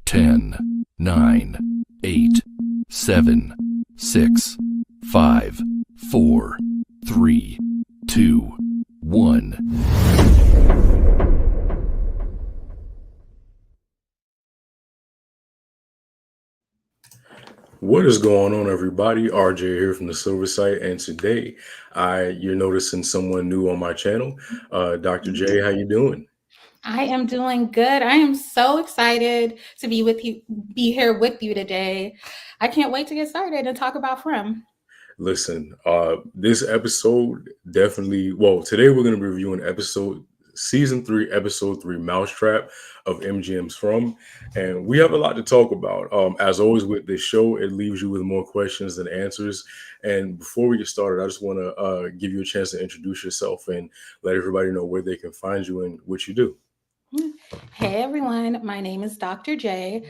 10, 9, 8, 7, 6, 5, 4, 3, 2, 1. What is going on, everybody? RJ here from the Silver Site, and today you're noticing someone new on my channel. Dr. J, how you doing? I am doing good. I am so excited to be here with you today. I can't wait to get started and talk about From. Listen, this episode definitely. Well, today we're going to be reviewing season 3, episode 3, Mousetrap of MGM's From, and we have a lot to talk about. As always with this show, it leaves you with more questions than answers. And before we get started, I just want to give you a chance to introduce yourself and let everybody know where they can find you and what you do. Hey everyone, my name is Dr. J.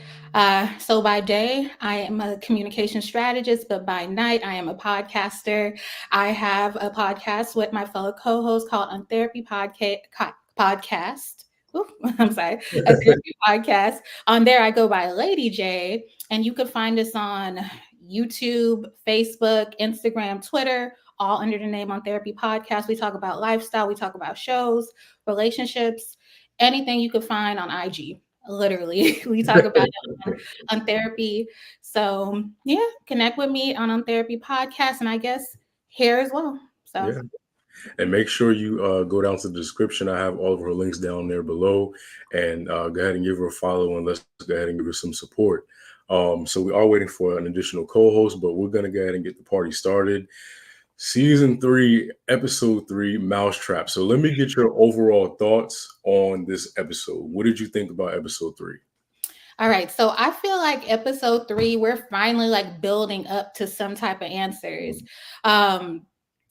So by day, I am a communication strategist, but by night, I am a podcaster. I have a podcast with my fellow co-host called Untherapy Podcast. Ooh, I'm sorry, a therapy podcast. On there, I go by Lady J, and you can find us on YouTube, Facebook, Instagram, Twitter, all under the name On Therapy Podcast. We talk about lifestyle, we talk about shows, relationships, anything you could find on IG. Literally, we talk about it on therapy. So yeah, connect with me on Therapy Podcast, and I guess here as well. So Yeah. And make sure you go down to the description. I have all of her links down there below, and go ahead and give her a follow, and let's go ahead and give her some support. So we are waiting for an additional co-host, but we're gonna go ahead and get the party started. Season 3, episode 3, Mousetrap. So let me get your overall thoughts on this episode. What did you think about episode 3? all right, so I feel like episode 3, we're finally like building up to some type of answers.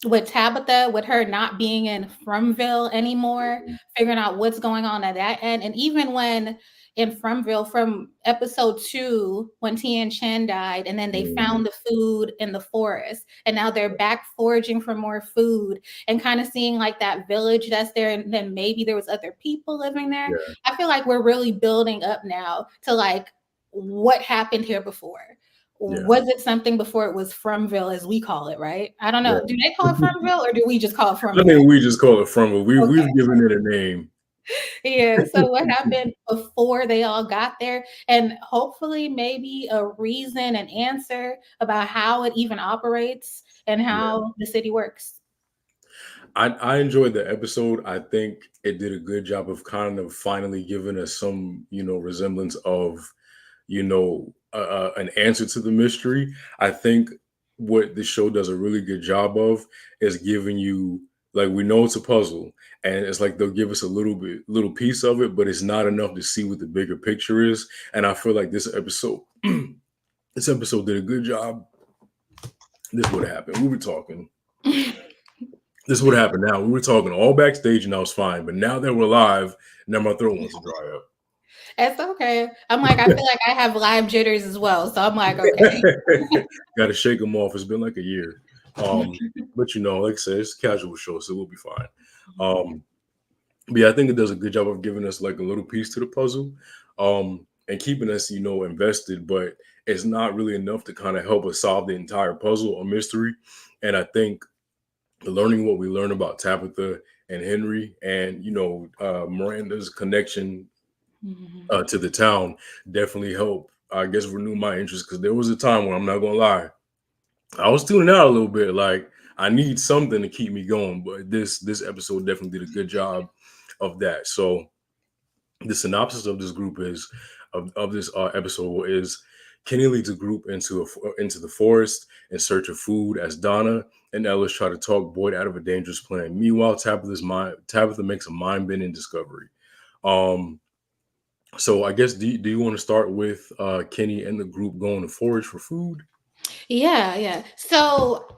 With Tabitha, with her not being in Fromville anymore, figuring out what's going on at that end. And even when in Fromville, from episode 2, when Tien Chen died, and then they found the food in the forest, and now they're back foraging for more food and kind of seeing like that village that's there, and then maybe there was other people living there. Yeah. I feel like we're really building up now to like what happened here before. Yeah. Was it something before it was Fromville, as we call it, right? I don't know. Yeah. Do they call it Fromville or do we just call it I Fromville? think we just call it Fromville. Okay. We've given it a name. Yeah. So what happened before they all got there? And hopefully maybe a reason, an answer about how it even operates and how the city works. I enjoyed the episode. I think it did a good job of kind of finally giving us some, resemblance of, an answer to the mystery. I think what the show does a really good job of is giving you, like, we know it's a puzzle, and it's like they'll give us a little piece of it, but it's not enough to see what the bigger picture is. And I feel like this episode, this episode did a good job. This would happen. We were talking. This would happen now. We were talking all backstage and I was fine. But now that we're live, now my throat wants to dry up. It's okay. I'm like, I feel like I have live jitters as well. So I'm like, okay. Got to shake them off. It's been like a year. But like I said, it's a casual show, so we'll be fine. But yeah, I think it does a good job of giving us like a little piece to the puzzle, and keeping us, invested. But it's not really enough to kind of help us solve the entire puzzle or mystery. And I think learning what we learned about Tabitha and Henry, and Miranda's connection to the town definitely helped, I guess, renew my interest, because there was a time when, I'm not gonna lie, I was tuning out a little bit. Like, I need something to keep me going, but this episode definitely did a good job of that. So the synopsis of this group is of this episode is: Kenny leads a group into the forest in search of food as Donna and Ellis try to talk Boyd out of a dangerous plan. Meanwhile, Tabitha makes a mind-bending discovery. So I guess, do you want to start with Kenny and the group going to forage for food? Yeah. So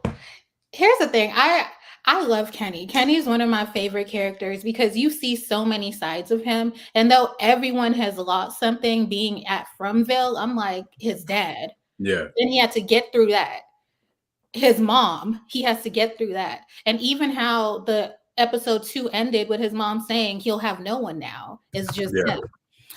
here's the thing. I love Kenny. Kenny is one of my favorite characters because you see so many sides of him. And though everyone has lost something being at Fromville, I'm like, his dad. Yeah. Then he had to get through that. His mom, he has to get through that. And even how the episode 2 ended with his mom saying he'll have no one now is just him.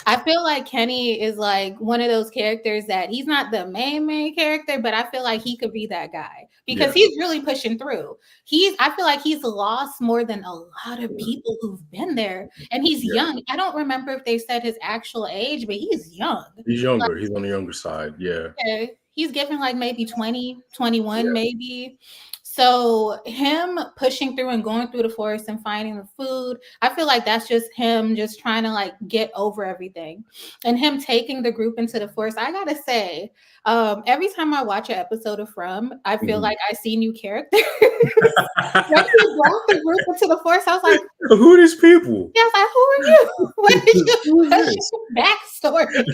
I feel like Kenny is like one of those characters that he's not the main character, but I feel like he could be that guy because he's really pushing through. I feel like he's lost more than a lot of people who've been there, and he's young. I don't remember if they said his actual age, but he's young. He's younger. He's on the younger side. Yeah. Okay. He's given like maybe 20, 21 maybe. So him pushing through and going through the forest and finding the food, I feel like that's just him just trying to like get over everything. And him taking the group into the forest. I gotta say, every time I watch an episode of From, I feel like I see new characters. When he brought the group into the forest, I was like, who are these people? Yeah, I was like, who are you? What is your backstory?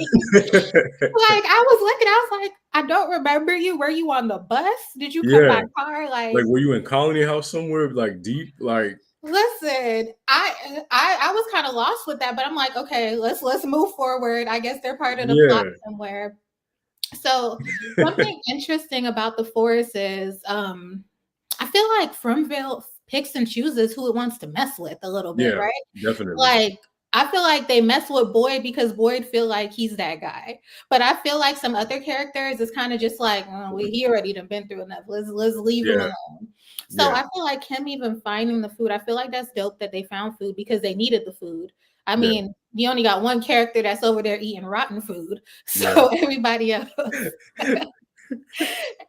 Like, I was looking, I was like, I don't remember you. Were you on the bus? Did you come by car? Like were you in Colony House somewhere, like deep? Like, listen, I was kind of lost with that, but I'm like, okay, let's move forward. I guess they're part of the plot somewhere. So something interesting about the forest is I feel like Fromville picks and chooses who it wants to mess with a little bit, right? Definitely. Like, I feel like they mess with Boyd because Boyd feel like he's that guy. But I feel like some other characters is kind of just like, he already done been through enough. Let's leave him alone. So I feel like him even finding the food, I feel like that's dope that they found food because they needed the food. I mean, you only got one character that's over there eating rotten food. So everybody else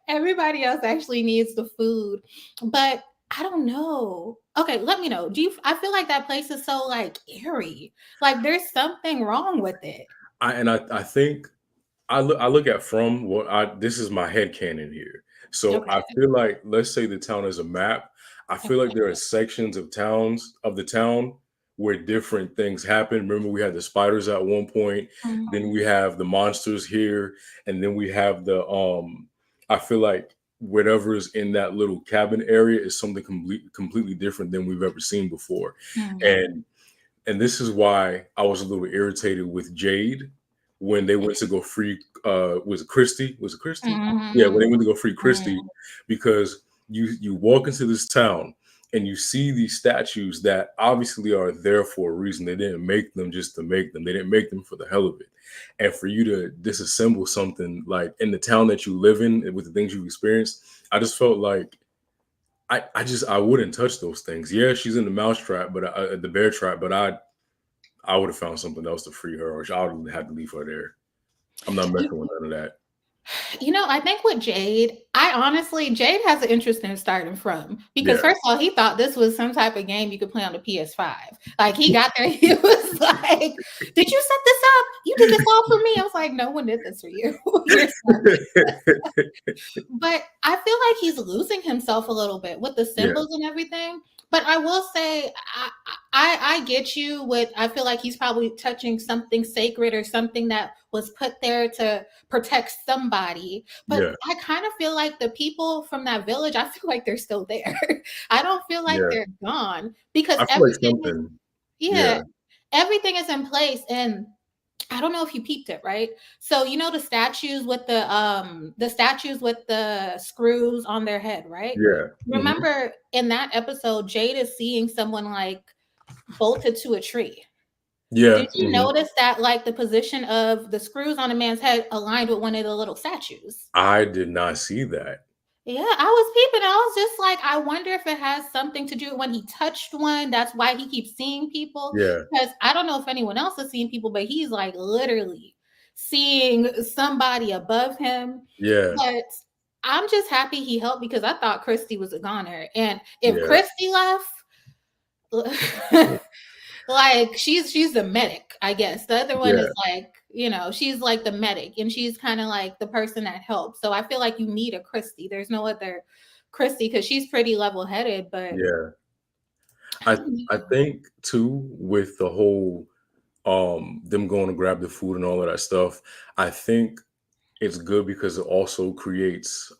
everybody else actually needs the food. But I don't know. Okay, let me know. I feel like that place is so like eerie. Like there's something wrong with it. I think I look at From this is my headcanon here. So I feel like, let's say the town is a map. I feel like there are sections of the town where different things happen. Remember, we had the spiders at one point, then we have the monsters here, and then we have the I feel like whatever is in that little cabin area is something completely different than we've ever seen before. And this is why I was a little irritated with Jade when they went to go free was it Christy? Yeah, when they went to go free Christy, because you walk into this town and you see these statues that obviously are there for a reason. They didn't make them just to make them. They didn't make them for the hell of it. And for you to disassemble something like in the town that you live in with the things you've experienced, I just felt like I wouldn't touch those things. Yeah, she's in the mousetrap, but the bear trap, but I would have found something else to free her, or I would have had to leave her there. I'm not messing with none of that. I think with Jade has an interesting starting From because first of all, he thought this was some type of game you could play on the PS5. Like he got there, he was like, "Did you set this up? You did this all for me?" I was like, "No one did this for you." But I feel like he's losing himself a little bit with the symbols and everything. But I will say, I get you with, I feel like he's probably touching something sacred or something that was put there to protect somebody. But I kind of feel like the people from that village, I feel like they're still there. I don't feel like they're gone because everything everything is in place. And I don't know if you peeped it, right? So the statues with the screws on their head, right? Yeah. Remember in that episode, Jade is seeing someone like bolted to a tree. Yeah. Did you notice that like the position of the screws on a man's head aligned with one of the little statues? I did not see that. Yeah, I was peeping. I was just like, I wonder if it has something to do when he touched one. That's why he keeps seeing people. Yeah. Because I don't know if anyone else is seeing people, but he's like literally seeing somebody above him. Yeah. But I'm just happy he helped because I thought Christy was a goner. And if Christy left, like she's the medic, I guess. The other one is like, she's like the medic and she's kind of like the person that helps. So I feel like you need a Christy. There's no other Christy because she's pretty level-headed, but I think too with the whole them going to grab the food and all of that stuff, I think it's good because it also creates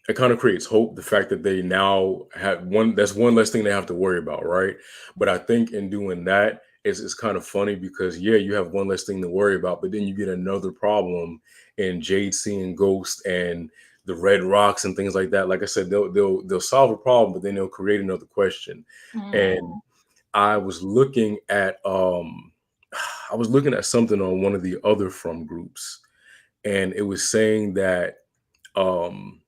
it kind of creates hope. The fact that they now have that's one less thing they have to worry about, right? But I think in doing that, it's kind of funny because you have one less thing to worry about, but then you get another problem in Jade seeing ghosts and the red rocks and things like that. Like I said, they'll solve a problem, but then they'll create another question. And I was looking at I was looking at something on one of the other From groups, and it was saying that um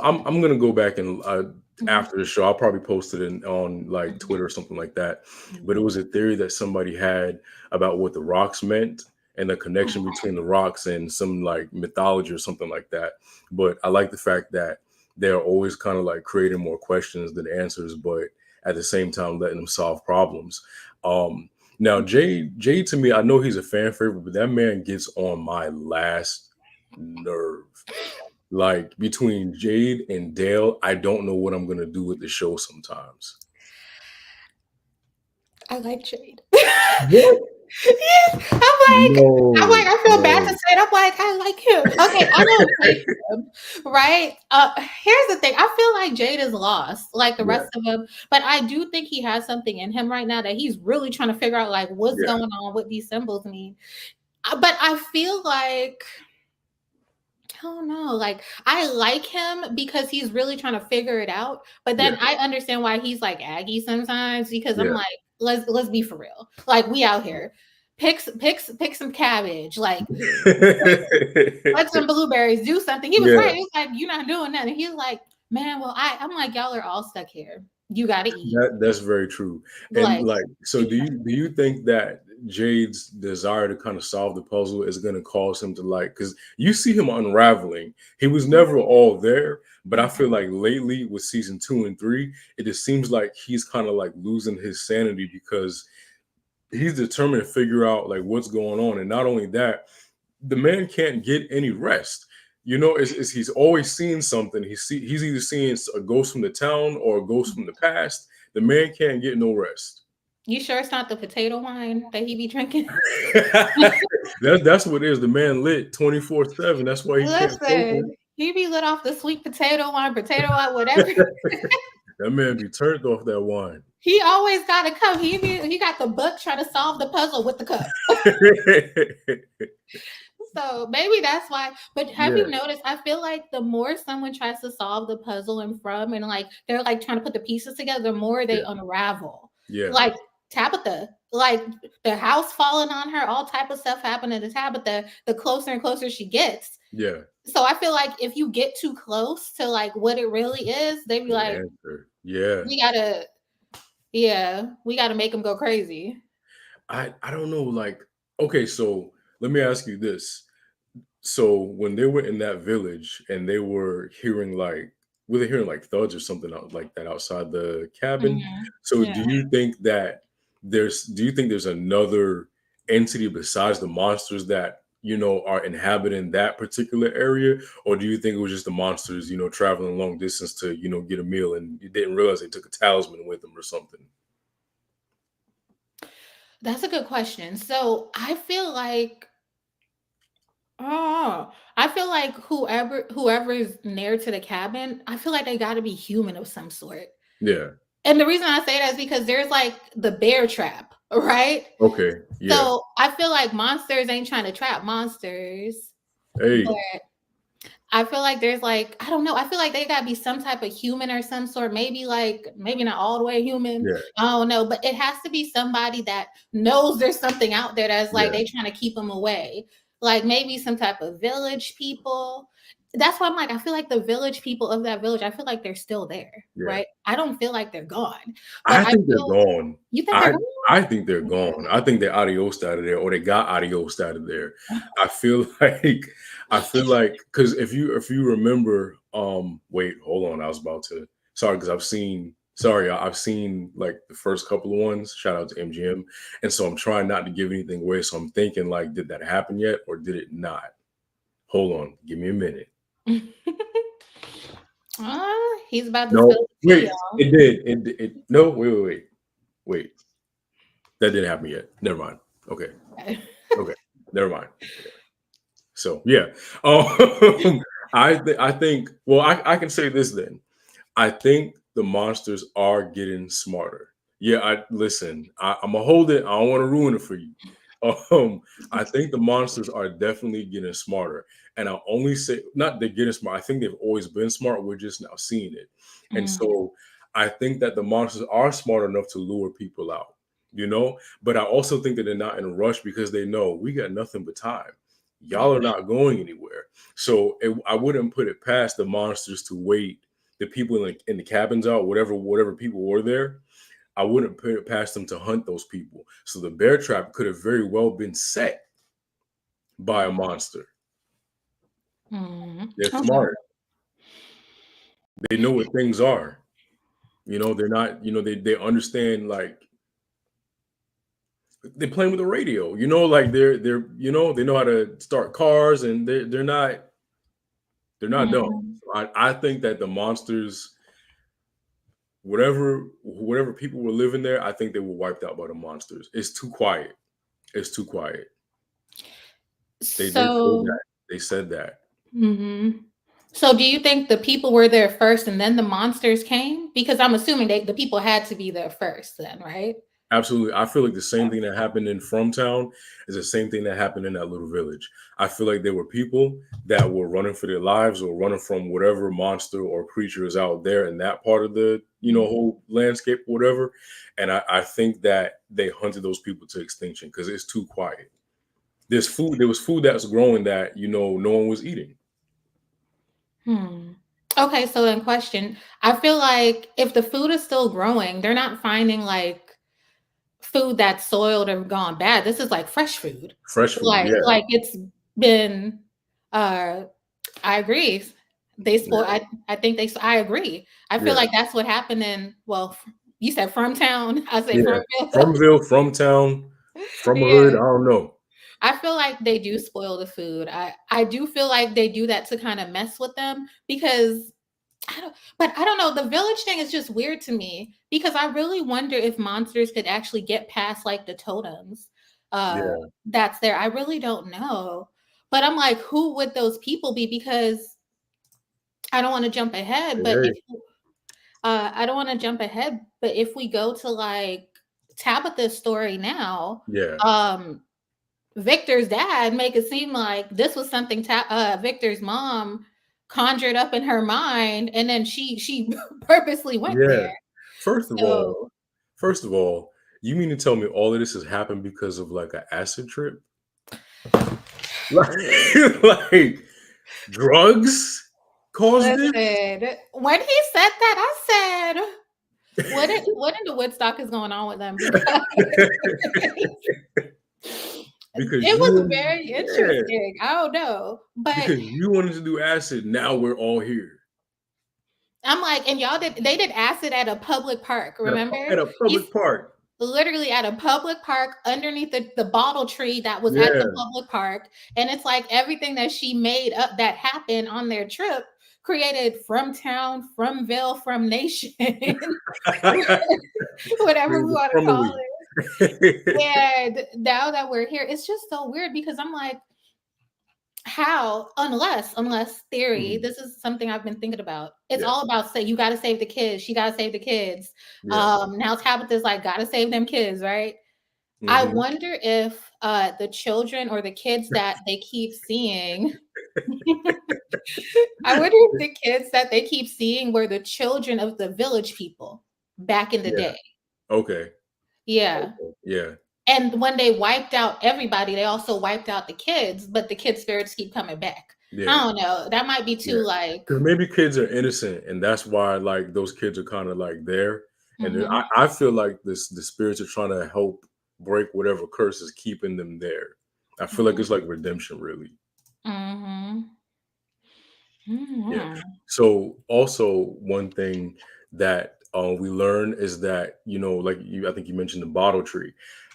I'm gonna go back and Mhm. after the show, I'll probably post it on like Mhm. Twitter or something like that. But it Mhm. was a theory that somebody had about what the rocks meant and the connection Okay. between the rocks and some like mythology or something like that. But I like the fact that they're always kind of like creating more questions than answers, but at the same time letting them solve problems. Um, Now Jay to me, I know he's a fan favorite, but that man gets on my last nerve. Like between Jade and Dale, I don't know what I'm gonna do with the show sometimes. I like Jade. What? Yeah, I'm like, No, I feel bad to no. say it. I'm like, I like him. Okay, I don't hate him, right? Here's the thing. I feel like Jade is lost, like the Yeah, rest of them. But I do think he has something in him right now that he's really trying to figure out, like, what's yeah, going on, what these symbols mean. But I feel like I don't know. Like I like him because he's really trying to figure it out. But yeah, then I understand why he's like aggy sometimes because I'm yeah. like, let's be for real. Like we out here. Pick some cabbage, like like some blueberries, do something. He was Yeah, right. He was like, you're not doing nothing. He's like, man, well, I'm like, y'all are all stuck here. You gotta eat. that's very true. And Like, like, so do you think that Jade's desire to kind of solve the puzzle is going to cause him to like? Because you see him unraveling. He was never all there, but I feel like lately with season 2 and 3, it just seems like he's kind of like losing his sanity because he's determined to figure out like what's going on. And not only that, the man can't get any rest. You know, is he's always seeing something. He's either seeing a ghost from the town or a ghost from the past. The man can't get no rest. you sure it's not the potato wine that he be drinking? That's what it is. The man lit 24/7. That's why he can't focus. Listen, he be lit off the sweet potato wine, whatever. That man be turned off that wine. He always got to come. He got the book trying to solve the puzzle with the cup. So maybe that's why. But have Yeah, you noticed? I feel like the more someone tries to solve the puzzle and like they're like trying to put the pieces together, the more they yeah, unravel. yeah, Like Tabitha, like the house falling on her, all type of stuff happening to Tabitha. The closer and closer she gets. yeah. So I feel like if you get too close to like what it really is, they be The like, answer. Yeah. we gotta, yeah, we gotta make them go crazy. I don't know. Like, okay, so let me ask you this. So when they were in that village and they were they hearing like thuds or something out like that outside the cabin? Mhm. So Yeah. do you think there's another entity besides the monsters that are inhabiting that particular area, or do you think it was just the monsters traveling long distance to get a meal and you didn't realize they took a talisman with them or something? That's a good question. So I feel like, oh, I feel like whoever is near to the cabin, I feel like they got to be human of some sort. Yeah. And the reason I say that is because there's like the bear trap, right? Okay. Yeah. So I feel like monsters ain't trying to trap monsters, Hey. but I feel like there's like, I don't know. I feel like they gotta be some type of human or some sort. Maybe not all the way human. Yeah. I don't know, but it has to be somebody that knows there's something out there that's like Yeah. they trying to keep them away. Like maybe some type of village people. That's why I'm like, I feel like the village people of that village, I feel like they're still there, Yeah. right? I don't feel like they're gone. But I I think they're feel gone. you think they're I gone? I think they're gone. I think they adiosed out of there, or they got adiosed out of there. I feel like because if you remember, wait, hold on, I was about to sorry because I've seen like the first couple of ones. Shout out to MGM, and so I'm trying not to give anything away. So I'm thinking like, did that happen yet, or did it not? Hold on, give me a minute. He's about to No, spill the tea, wait, it did. No, wait. That didn't happen yet. Never mind. Okay. y'all. Okay. Never mind. Okay. So yeah. I think well I can say this then. I think the monsters are getting smarter. Yeah, I'm gonna hold it. I don't want to ruin it for you. Um, I think the monsters are definitely getting smarter. And I only say not they're getting smart. I think they've always been smart. We're just now seeing it. And Mhm. so I think that the monsters are smart enough to lure people out. you know. But I also think that they're not in a rush because they know we got nothing but time. Y'all are not going anywhere. So I wouldn't put it past the monsters to wait the people in the cabins out, whatever people were there. I wouldn't put it past them to hunt those people. So the bear trap could have very well been set by a monster. They're Okay. smart. They know what things are. You know, they're not, you know, they understand, like they're playing with the radio, you know, like they're you know, they know how to start cars, and they're not dumb. Mhm. I think that the monsters, whatever people were living there, I think they were wiped out by the monsters. It's too quiet. It's too quiet. They did say So, that. They said that. mhm. So do you think the people were there first and then the monsters came? Because I'm assuming the people had to be there first then, right? Absolutely. I feel like the same thing that happened in Fromtown is the same thing that happened in that little village. I feel like there were people that were running for their lives or running from whatever monster or creature is out there in that part of the, you know, whole landscape, whatever. And I think that they hunted those people to extinction because it's too quiet. There was food that was growing that, you know, no one was eating. Okay, so in question, I feel like if the food is still growing, they're not finding like food that's soiled or gone bad. This is like fresh food. Fresh food, yeah. Like it's been uh I agree. They spoil Yeah. I think I agree. I feel Yeah. like that's what happened in you said from town. I said Yeah. from Fromville, Fromtown, from a hood, Yeah. I don't know. I feel like they do spoil the food. I do feel like they do that to kind of mess with them because I don't know. The village thing is just weird to me because I really wonder if monsters could actually get past like the totems Yeah. that's there. I really don't know. But I'm like, who would those people be? Because I don't want to jump ahead, but Hey. if I don't want to jump ahead, but if we go to like Tabitha's story now, Yeah. Victor's dad make it seem like this was something Victor's mom conjured up in her mind, and then she purposely went Yeah. there. First of all, So first of all, you mean to tell me all of this has happened because of like an acid trip? Like, like drugs caused this? listen, when he said that, I said, what in the Woodstock is going on with them? Because Because it you was wanted, very yeah, interesting. I don't know, but because you wanted to do acid. Now we're all here I'm like, and they did acid at a public park, remember? at a He's public park. literally at a public park underneath the bottle tree that was at the Yeah. public park. And it's like everything that she made up that happened on their trip created from town, from Ville, from nation, whatever we want to From the call week. it. And now that we're here, it's just so weird because I'm like, how unless theory, this is something I've been thinking about. It's Yeah. all about say you got to save the kids, she got to save the kids. Yeah. Now Tabitha's like got to save them kids, right? I Mhm. wonder if the children or the kids that they keep seeing I wonder if the kids that they keep seeing were the children of the village people back in the Yeah. day. Okay. Yeah. Okay. Yeah. And when they wiped out everybody, they also wiped out the kids, but the kids' spirits keep coming back. Yeah. I don't know. That might be too Yeah. like Because maybe kids are innocent, and that's why like those kids are kind of like there. And then mhm. I feel like the spirits are trying to help break whatever curse is keeping them there. I feel like it's like redemption, really. Mhm. Yeah. Mhm. So also one thing that we learn is that, you know, like I think you mentioned the bottle tree,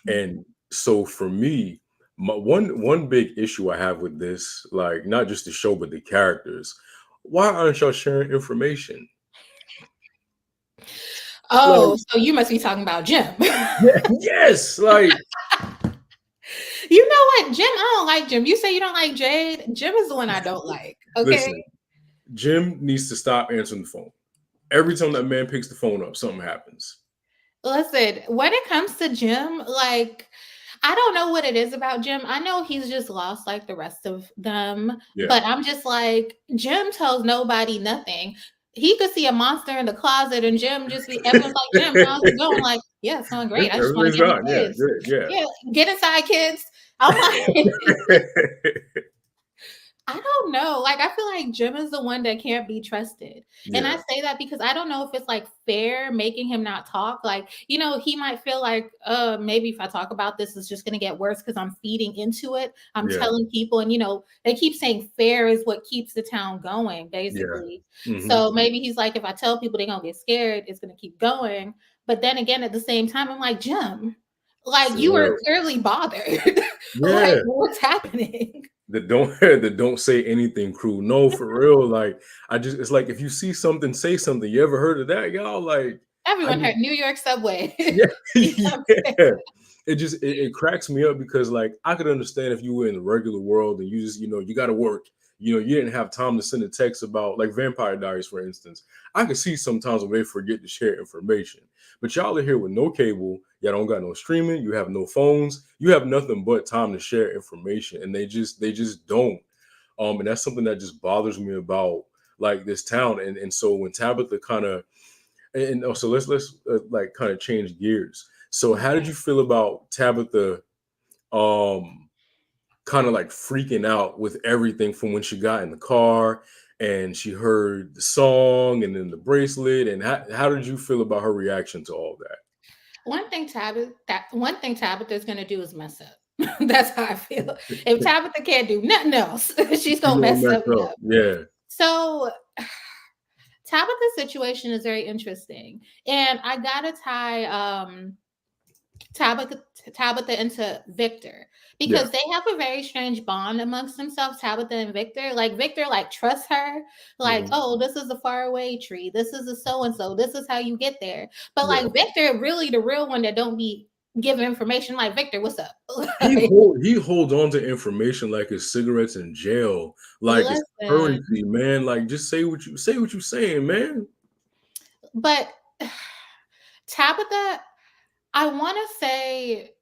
and so for me, my one big issue I have with this, like not just the show but the characters, why aren't y'all sharing information? Like, Oh, so you must be talking about Jim. yes, like You know what, Jim? I don't like Jim. You say you don't like Jade. Jim is the one I don't like. Okay. listen, Jim needs to stop answering the phone. Every time that man picks the phone up, something happens. Listen, when it comes to Jim, like I don't know what it is about Jim. I know he's just lost like the rest of them, Yeah. but I'm just like Jim tells nobody nothing. he could see a monster in the closet, and Jim just be everyone's like, Jim, how's it going? Like, yeah, it's going great. I just want to Everything's get my fine. Yeah, kids. good. Yeah. Yeah, get inside, kids. I'm like, I don't know. Like, I feel like Jim is the one that can't be trusted. And I Yeah. say that because I don't know if it's like fair making him not talk. Like, you know, he might feel like, maybe if I talk about this, it's just going to get worse because I'm feeding into it. I'm Yeah. telling people, and, you know, they keep saying fair is what keeps the town going, Yeah. basically. Mhm. So maybe he's like, if I tell people they're going to get scared, it's going to keep going. But then again, at the same time, I'm like, Jim, like, For you are real. clearly bothered. Like, Yeah. what's happening? That don't say anything crew. No, for real. Like it's like if you see something, say something. You ever heard of that, y'all? Like I Everyone just heard New York subway. yeah, Yeah. yeah. It cracks me up because like I could understand if you were in the regular world and you just you got to work. You didn't have time to send a text about like Vampire Diaries, for instance. I could see sometimes when they forget to share information. But y'all are here with no cable. Y'all don't got no streaming. You have no phones. You have nothing but time to share information, and they just don't. And that's something that just bothers me about like this town. And so when Tabitha kind of and also let's like kind of change gears. So how did you feel about Tabitha kind of like freaking out with everything from when she got in the car and she heard the song and then the bracelet, and how did you feel about her reaction to all that? One thing Tabitha is gonna do is mess up. That's how I feel. If Tabitha can't do nothing else, she's You gonna gonna mess mess something up. up. Yeah. So Tabitha's situation is very interesting, and I gotta tie Tabitha into Victor Yeah. because they have a very strange bond amongst themselves, Tabitha and Victor. Like Victor like trusts her, like, Mhm. oh, this is a faraway tree, this is a so and so, this is how you get there. But Yeah. like Victor, really the real one that don't be giving information. Like, Victor, what's up? Like, He holds on to information like his cigarettes in jail, like it's listen, currency, man. Like just say what you saying, man. but Tabitha, I want to say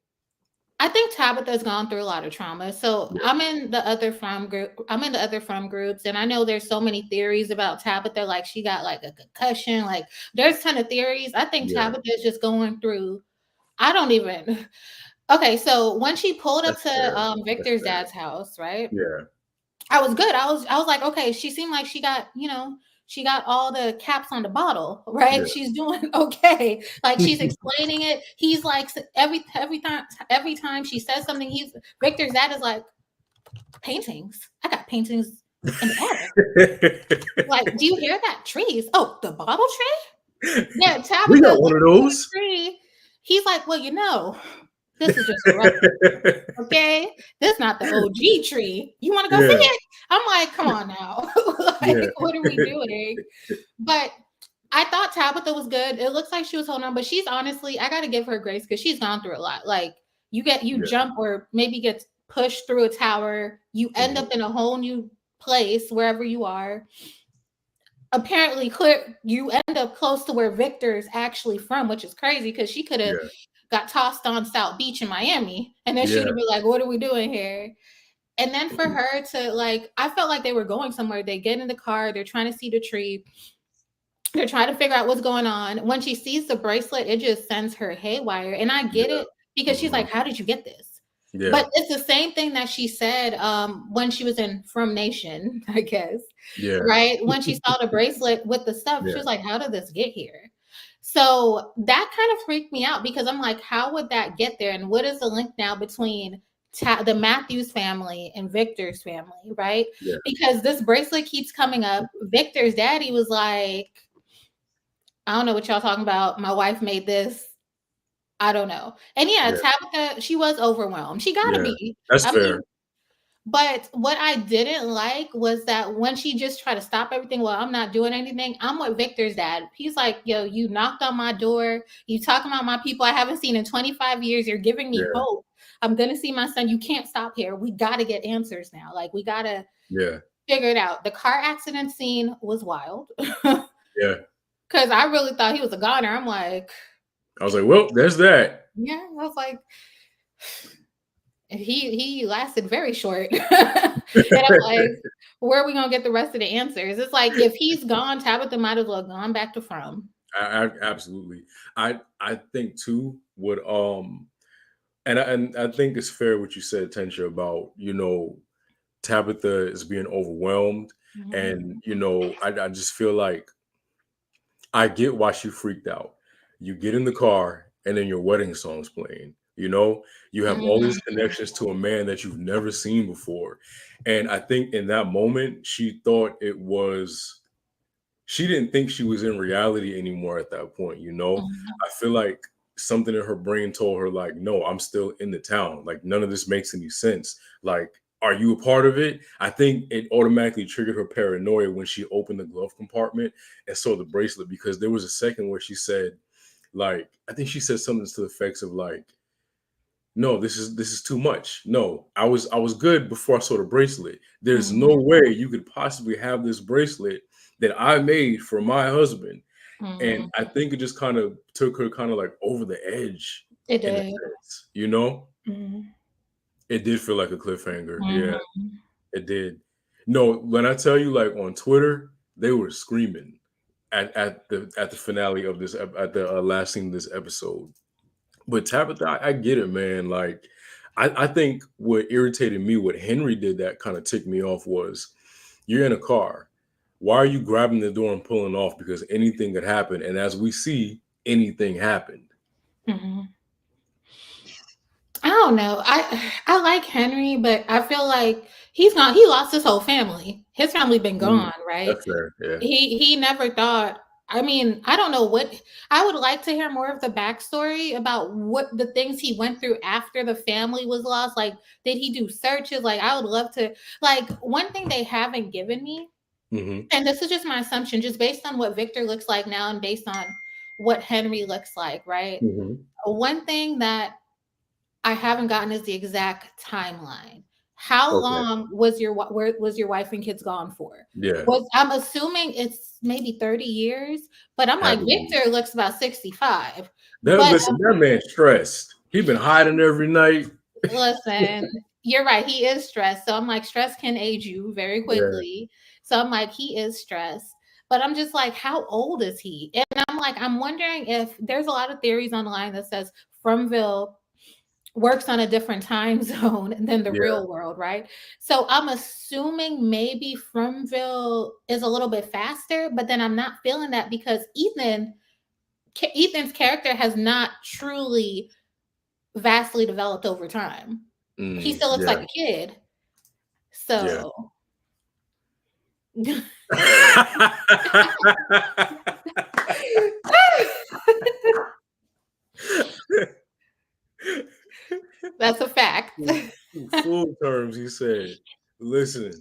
I think Tabitha's gone through a lot of trauma. So Yeah. I'm in the other from group. I'm in the other from groups, and I know there's so many theories about Tabitha. Like she got like a concussion. Like there's a ton of theories. I think Yeah. Tabitha is just going through. I don't even. Okay, so when she pulled up That's to fair. That's Victor's fair. dad's house, right? Yeah. I was good. I was like, okay, she seemed like she got, she got all the caps on the bottle, right? Yeah. She's doing okay. Like she's explaining it. He's like every time she says something, he's Victor's dad is like, paintings. I got paintings in the attic. Like, do you hear that? Trees. Oh, the bottle tree? Yeah, We Tabitha got one of looking at the those. tree. He's like, well, this is just a replica. Okay, this is not the OG tree. You want to go see Yeah. it? I'm like, come on now. Yeah. Like, what are we doing? But I thought Tabitha was good. It looks like she was holding on, but she's honestly, I got to give her grace because she's gone through a lot. Like, you Yeah. jump or maybe get pushed through a tower. You end Mhm. up in a whole new place wherever you are. Apparently, clear you end up close to where Victor's actually from, which is crazy because she could have Yeah. got tossed on South Beach in Miami, and then she would Yeah. have been like, "What are we doing here?" And then for her to like, I felt like they were going somewhere. They get in the car, they're trying to see the tree, they're trying to figure out what's going on. When she sees the bracelet, it just sends her haywire. And I get Yeah. it because she's Mhm. like, "How did you get this?" Yeah. But it's the same thing that she said when she was in From Nation, I guess, Yeah. right? When she saw the bracelet with the stuff, she Yeah. was like, "How did this get here?" So that kind of freaked me out because I'm like, how would that get there? And what is the link now between the Matthews family and Victor's family, right? Yeah. Because this bracelet keeps coming up. Victor's daddy was like, I don't know what y'all talking about. My wife made this. I don't know. And yeah, Yeah. Tabitha, she was overwhelmed. She gotta Yeah. be. That's I mean, fair. but what I didn't like was that when she just tried to stop everything, well, I'm not doing anything. I'm with Victor's dad. He's like, yo, you knocked on my door. You talking about my people I haven't seen in 25 years. You're giving me Yeah. hope. I'm going to see my son. You can't stop here. We got to get answers now. Like, we got to Yeah. figure it out. The car accident scene was wild Yeah. because I really thought he was a goner. I'm like, I was like, well, there's that. yeah, I was like, he lasted very short. And I'm like, where are we gonna get the rest of the answers? It's like if he's gone, Tabitha might as well have gone back to From. Absolutely. I think too would and I think it's fair what you said, Tensha, about Tabitha is being overwhelmed, and I just feel like I get why she freaked out. You get in the car and then your wedding song's playing. You have all these connections to a man that you've never seen before. And I think in that moment, she didn't think she was in reality anymore at that point. I feel like something in her brain told her, like, no, I'm still in the town. Like, none of this makes any sense. Like, are you a part of it? I think it automatically triggered her paranoia when she opened the glove compartment and saw the bracelet, because there was a second where she said, like, I think she said something to the effects of like, no, this is too much. No, I was good before I saw the bracelet. There's no way you could possibly have this bracelet that I made for my husband. And I think it just kind of took her kind of like over the edge. It did. It did feel like a cliffhanger. Yeah, it did. No, when I tell you, like, on Twitter, they were screaming at the finale of this, at the last scene of this episode. But Tabitha, I get it, man. Like, I think what irritated me, what Henry did that kind of ticked me off, was you're in a car. Why are you grabbing the door and pulling off? Because anything could happen. And as we see, anything happened. I don't know. I like Henry, but I feel like he lost his whole family. His family been gone, right? That's fair. Yeah. He never thought. I mean, I don't know what I would like to hear more of the backstory about what the things he went through after the family was lost. Like, did he do searches? Like, I would love to. Like, one thing they haven't given me, and this is just my assumption, just based on what Victor looks like now and based on what Henry looks like, right? One thing that I haven't gotten is the exact timeline. How long was your wife and kids gone for? Yeah. I'm assuming it's maybe 30 years, but I'm like, Victor looks about 65. That man's stressed. He's been hiding every night. Listen, you're right. He is stressed. So I'm like, stress can age you very quickly. Yeah. So I'm like, he is stressed. But I'm just like, how old is he? And I'm like, I'm wondering if there's a lot of theories online that says Fromville works on a different time zone than the real world, right? So I'm assuming maybe Fromville is a little bit faster, but then I'm not feeling that because Ethan's character has not truly vastly developed over time. He still looks like a kid. So that's a fact. In full terms, he said, listen,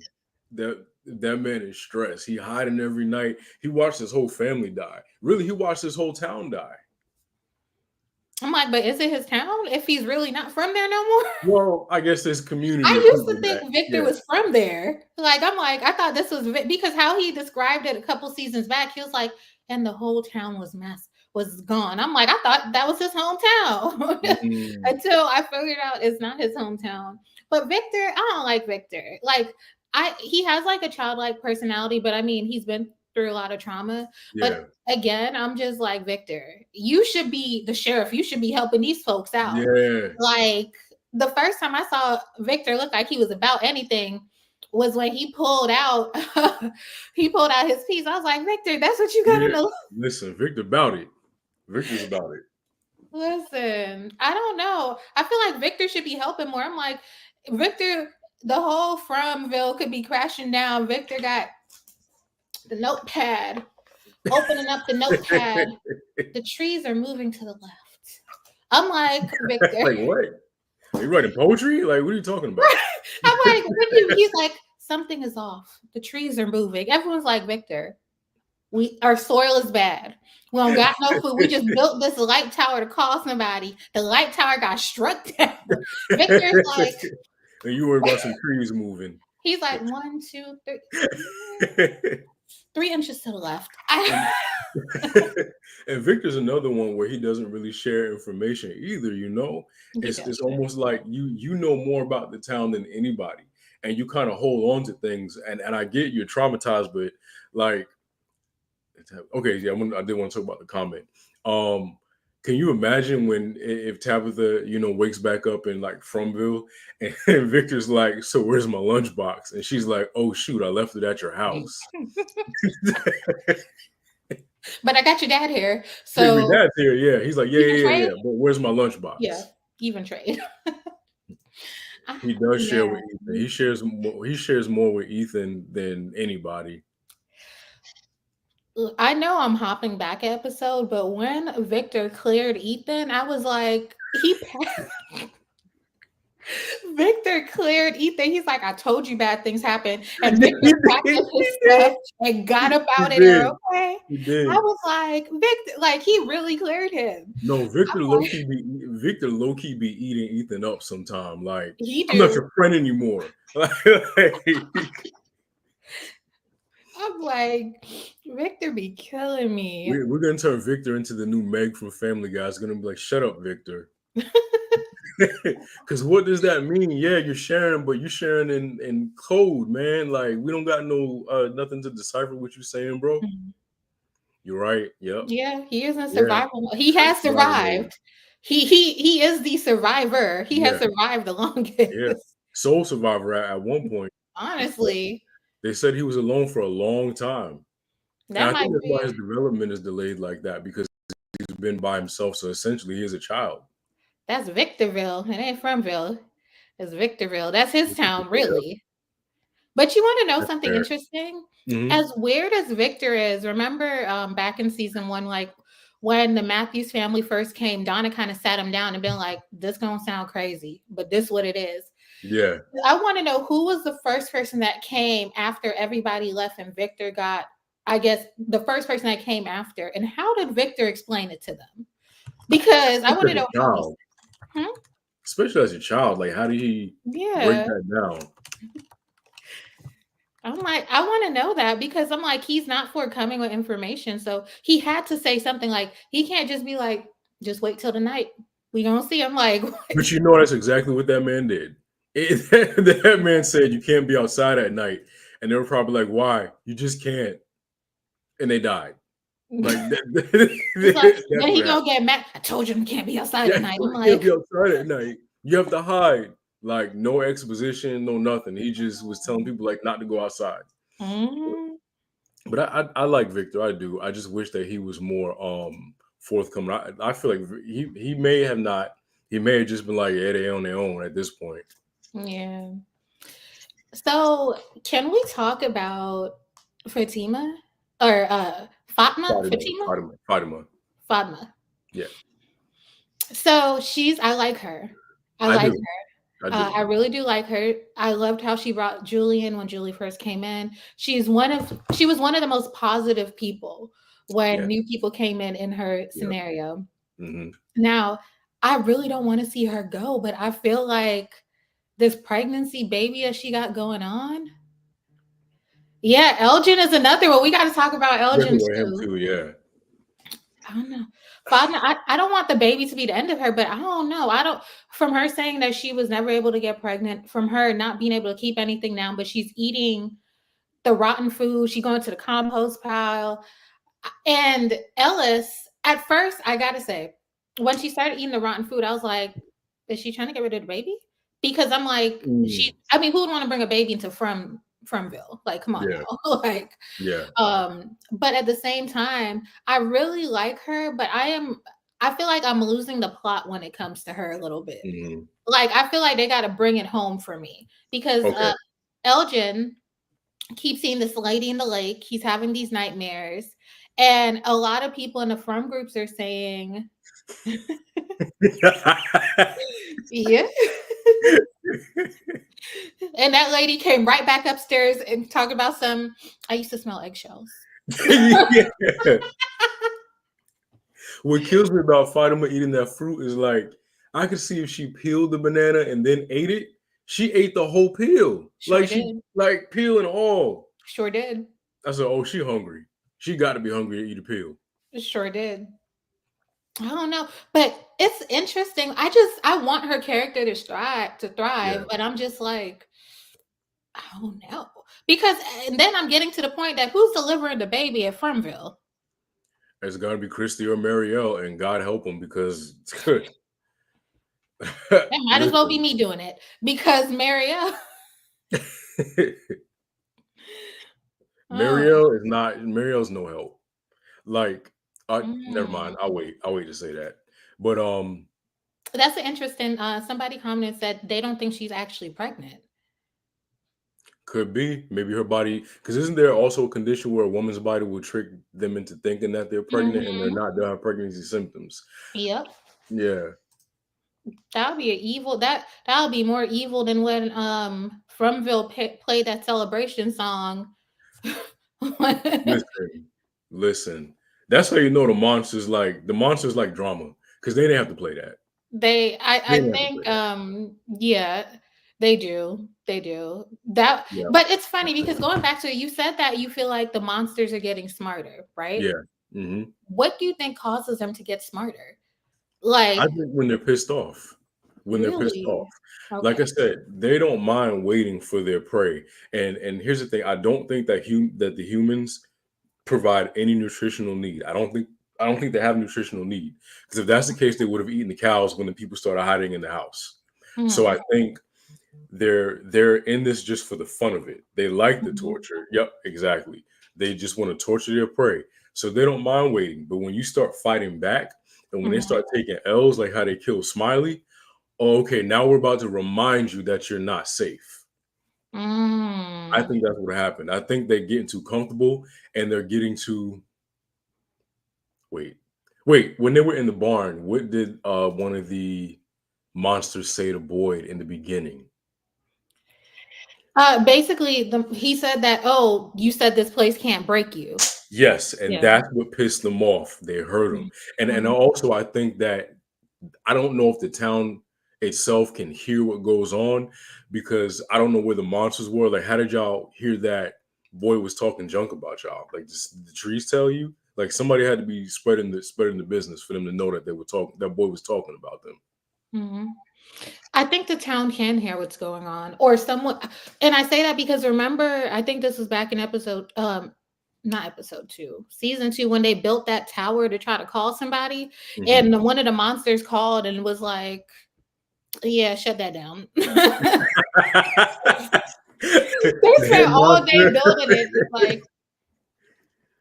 that man is stressed. He hiding every night. He watched his whole family die. Really, he watched his whole town die. I'm like, but is it his town if he's really not from there no more? Well, I guess this community. I used to think Victor was from there. Like, I'm like, I thought this was because how he described it a couple seasons back, he was like, and the whole town was gone. I'm like, I thought that was his hometown until I figured out it's not his hometown. But Victor, I don't like Victor. Like, he has like a childlike personality, but I mean, he's been through a lot of trauma. But again, I'm just like, Victor, you should be the sheriff. You should be helping these folks out. Yeah. Like, the first time I saw Victor look like he was about anything was when he pulled out his piece. I was like, Victor, that's what you gotta know. Listen, Victor's about it. Listen, I don't know. I feel like Victor should be helping more. I'm like, Victor, the whole Fromville could be crashing down. Victor got the notepad, opening up the notepad. The trees are moving to the left. I'm like, Victor. Like, what? Are you writing poetry? Like, what are you talking about? I'm like, he's like, something is off. The trees are moving. Everyone's like, Victor, our soil is bad. We don't got no food. We just built this light tower to call somebody. The light tower got struck down. Victor's like, and you worried about some trees moving. He's like, 1, 2, 3. 3 inches to the left. And Victor's another one where he doesn't really share information either. It's almost like you know more about the town than anybody, and you kind of hold on to things. And I get you're traumatized, but like, okay, yeah, I did want to talk about the comment. Can you imagine if Tabitha, wakes back up in like Fromville, and Victor's like, "So where's my lunchbox?" And she's like, "Oh shoot, I left it at your house." But I got your dad here. So your dad's here, yeah. He's like, yeah. But where's my lunchbox? Yeah, even trade. He does share with Ethan. He shares more with Ethan than anybody. I know I'm hopping back episode, but when Victor cleared Ethan, I was like, Victor cleared Ethan. He's like, I told you bad things happen. And Victor packed up his stuff and got up out of there. Okay. I was like, Victor, like he really cleared him. No, Victor low-key be eating Ethan up sometime. Like, I'm not your friend anymore. I'm like, Victor be killing me. We're gonna turn Victor into the new Meg from Family Guy. It's gonna be like, shut up, Victor. Because what does that mean? Yeah, you're sharing, but you're sharing in code, man. Like, we don't got nothing to decipher what you're saying, bro. Mm-hmm. You're right. Yep. Yeah, he is in survival. Yeah. He has survived. He is the survivor. He has survived the longest. Yeah, sole survivor at one point. Honestly, they said he was alone for a long time. I think that's why his development is delayed like that, because he's been by himself. So essentially, he is a child. That's Victorville. It ain't Fromville. It's Victorville. That's his town, really. But you want to know something interesting? Mm-hmm. As weird as Victor is, remember back in season 1, like when the Matthews family first came, Donna kind of sat him down and been like, this gonna sound crazy, but this is what it is. Yeah. I want to know who was the first person that came after everybody left and Victor got, I guess, the first person that came after. And how did Victor explain it to them? Because I want to know how. Especially as a child, like, how did he break that down? I'm like, I want to know that, because I'm like, he's not forthcoming with information. So he had to say something. Like, he can't just be like, just wait till the night. We gonna see. I'm like, what? But that's exactly what that man did. That man said you can't be outside at night. And they were probably like, why? You just can't. And they died. Like, then he gonna get mad. I told you you can't be outside at night. I'm like, can't be outside at night. You have to hide. Like, no exposition, no nothing. He just was telling people like not to go outside. Mm-hmm. But I like Victor. I do. I just wish that he was more forthcoming. I feel like he may have not. He may have just been like, yeah, they on their own at this point. Yeah. So can we talk about Fatima or Fatima. Yeah. So I like her. I like her. I really do like her. I loved how she brought Julian when Julie first came in. She was one of the most positive people when new people came in her scenario. Mm-hmm. Now, I really don't want to see her go, but I feel like this pregnancy baby that she got going on. Yeah, Elgin is another one. We got to talk about Elgin too. Yeah. I don't know. I don't want the baby to be the end of her, but I don't know. From her saying that she was never able to get pregnant, from her not being able to keep anything down, but she's eating the rotten food. She's going to the compost pile. And Ellis, at first, I got to say, when she started eating the rotten food, I was like, is she trying to get rid of the baby? Because I'm like, who would want to bring a baby into Fromville? Like, come on now. Like, but at the same time, I really like her, but I feel like I'm losing the plot when it comes to her a little bit. Mm-hmm. Like, I feel like they got to bring it home for me, because Elgin keeps seeing this lady in the lake. He's having these nightmares. And a lot of people in the From groups are saying, yeah. And that lady came right back upstairs and talked about I used to smell eggshells. What kills me about Fatima eating that fruit is, like, I could see if she peeled the banana and then ate it. She ate the whole peel. Sure did. Like peel and all. Sure did. I said, oh, she hungry. She got to be hungry to eat a pill. Sure did. I don't know, but it's interesting. I want her character to thrive, but I'm just like, I don't know. Because and then I'm getting to the point that who's delivering the baby at Fromville? It's got to be Christy or Marielle, and God help them because That might as well be me doing it because Marielle. Marielle's no help. Like, never mind. I'll wait to say that. But that's an interesting. Somebody commented said they don't think she's actually pregnant. Could be. Maybe her body, because isn't there also a condition where a woman's body will trick them into thinking that they're pregnant and they're not, they'll have pregnancy symptoms. Yep. Yeah. That would be an evil. That would be more evil than when Fromville played that celebration song. Listen. That's how you know the monsters like drama, because they didn't have to play that. I think yeah, they do that. Yeah. But it's funny because going back to it, you said that you feel like the monsters are getting smarter, right? Yeah. Mm-hmm. What do you think causes them to get smarter? Like, I think when they're pissed off. They're pissed off. Okay. Like I said, they don't mind waiting for their prey. And here's the thing: I don't think that the humans provide any nutritional need. I don't think they have nutritional need, because if that's the case, they would have eaten the cows when the people started hiding in the house. Mm-hmm. So I think they're in this just for the fun of it. They like the torture. Yep, exactly. They just want to torture their prey. So they don't mind waiting. But when you start fighting back, and when they start taking L's, like how they killed Smiley, okay, now we're about to remind you that you're not safe. I think that's what happened. I think they're getting too comfortable, and they're getting too. Wait. When they were in the barn, what did one of the monsters say to Boyd in the beginning? Basically, he said that, oh, you said this place can't break you. Yes, and that's what pissed them off. They hurt him. And also, I think that, I don't know if the town itself can hear what goes on, because I don't know where the monsters were. Like, how did y'all hear that Boyd was talking junk about y'all? Like, just the trees tell you? Like, somebody had to be spreading the business for them to know that that Boyd was talking about them. Mm-hmm. I think the town can hear what's going on, or someone. And I say that because remember, I think this was back in not episode 2, season 2, when they built that tower to try to call somebody, and one of the monsters called and was like, yeah, shut that down. They spent all day building it. It's like,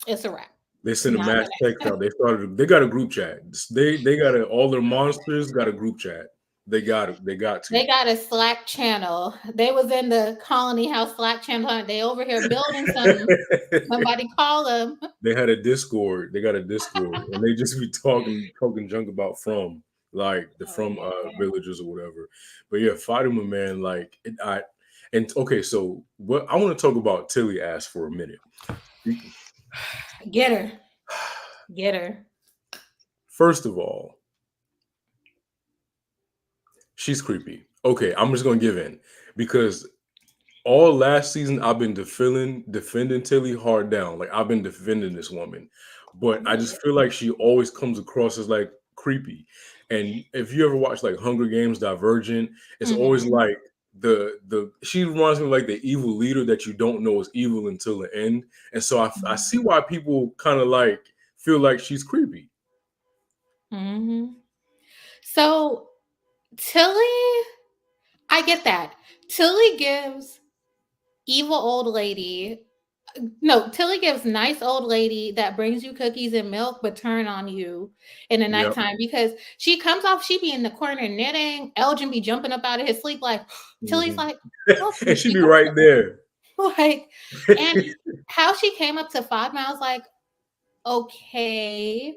it's a wrap. They sent a mass text out. They got a group chat. All their monsters got a group chat. They got it. They got a Slack channel. They was in the Colony House Slack channel. They over here building something. Somebody call them. They had a Discord. They got a Discord, and they just be talking junk about villagers or whatever. But yeah, Fatima, man, okay. So what I want to talk about Tilly ass for a minute. Get her. First of all, she's creepy. Okay, I'm just gonna give in, because all last season I've been defending Tilly hard down. Like, I've been defending this woman, but I just feel like she always comes across as like creepy. And if you ever watch like Hunger Games Divergent, it's always like she reminds me of like the evil leader that you don't know is evil until the end. And so I see why people kind of like feel like she's creepy. So Tilly, I get that. Tilly gives Tilly gives nice old lady that brings you cookies and milk, but turn on you in the nighttime, because she comes off, she be in the corner knitting. Elgin be jumping up out of his sleep like, Tilly's like, oh, and she be right there. Like, and how she came up to Fatima, I was like, okay,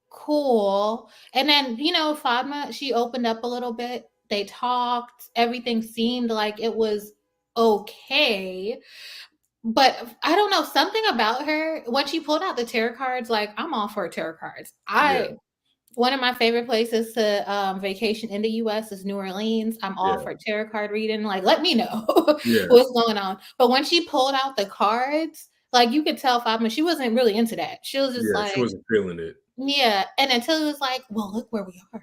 cool. And then, Fatima, she opened up a little bit. They talked. Everything seemed like it was okay. But I don't know, something about her, when she pulled out the tarot cards, like, I'm all for tarot cards. One of my favorite places to vacation in the U.S. is New Orleans. I'm all for tarot card reading. Like, let me know what's going on. But when she pulled out the cards, Like you could tell Fatima, she wasn't really into that. She was just Yeah, she like, wasn't feeling it. yeah. And until it was like, well, look where we are.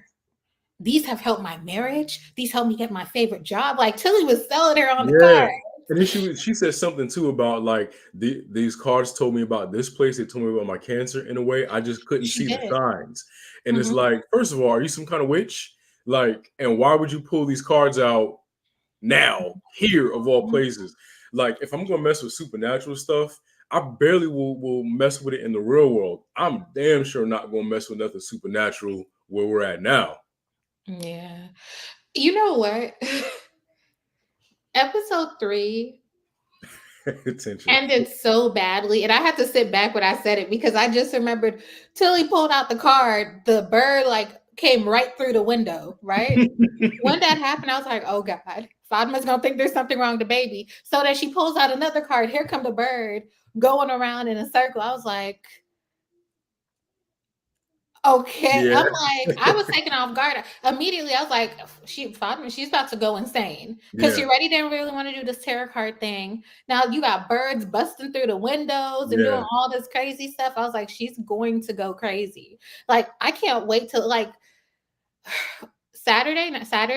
These have helped my marriage. These helped me get my favorite job. Like Tilly was selling her on the Yeah. card. And then she said something too about like these cards told me about this place. They told me about my cancer in a way. I just couldn't She see the did. signs. And it's Mm-hmm. like, first of all, are you some kind of witch? Like, and why would you pull these cards out now, here of all places? Like, if I'm gonna mess with supernatural stuff, I barely will mess with it in the real world. I'm damn sure not gonna mess with nothing supernatural where we're at now. Yeah. You know what? Episode 3 Attention. ended so badly. And I had to sit back when I said it because I just remembered Tilly pulled out the card. The bird like came right through the window, right? When that happened, I was like, oh God, Fatima's gonna think there's something wrong with the baby. So then she pulls out another card. Here come the bird going around in a circle. I was like, okay. Yeah. I'm like, I was taken off guard. Immediately, I was like, Fatima, she's about to go insane. Because she Yeah. already didn't really want to do this tarot card thing. Now you got birds busting through the windows and doing Yeah. all this crazy stuff. I was like, she's going to go crazy. Like, I can't wait till like Saturday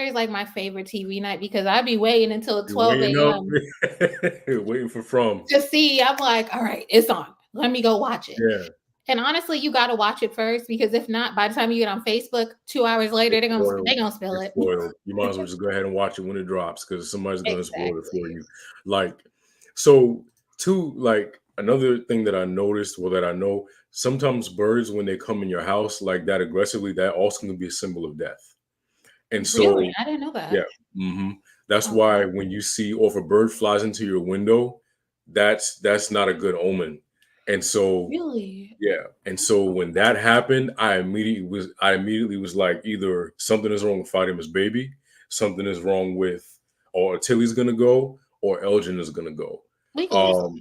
is like my favorite TV night because I'd be waiting until You're 12 waiting up. a.m. Waiting for From. to see. I'm like, all right, it's on. Let me go watch it. Yeah. And honestly, you got to watch it first because if not, by the time you get on Facebook, 2 hours later, they're gonna spill It's it. spoiled. You might as well just go ahead and watch it when it drops because somebody's gonna spoil it for Exactly. you. Like, so too, like another thing that I noticed, well, that I know, sometimes birds when they come in your house like that aggressively, that also can be a symbol of death. And Really? so, I didn't know that. yeah, that's Okay. why when you see, or if a bird flies into your window, that's not a good omen. And so, Really? yeah. And so when that happened, I immediately was like, either something is wrong with Fatima's baby, something is wrong with, or Tilly's gonna go, or Elgin is gonna go. Legally. Um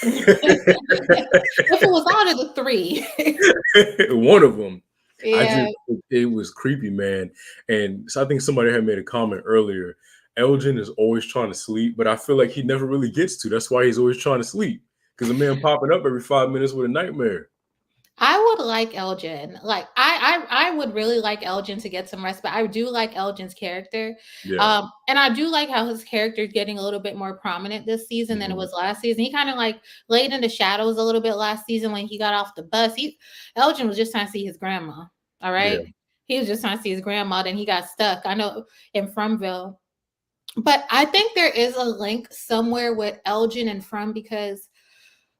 If it was out of the 3. one of them. Yeah. It was creepy, man. And so I think somebody had made a comment earlier. Elgin is always trying to sleep, but I feel like he never really gets to. That's why he's always trying to sleep. Because a man popping up every 5 minutes with a nightmare. I would like Elgin. Like I would really like Elgin to get some rest, but I do like Elgin's character. Yeah. And I do like how his character is getting a little bit more prominent this season than it was last season. He kind of like laid in the shadows a little bit last season when he got off the bus. Elgin was just trying to see his grandma. All right. Yeah. He was just trying to see his grandma, then he got stuck. I know in Fromville. But I think there is a link somewhere with Elgin and From because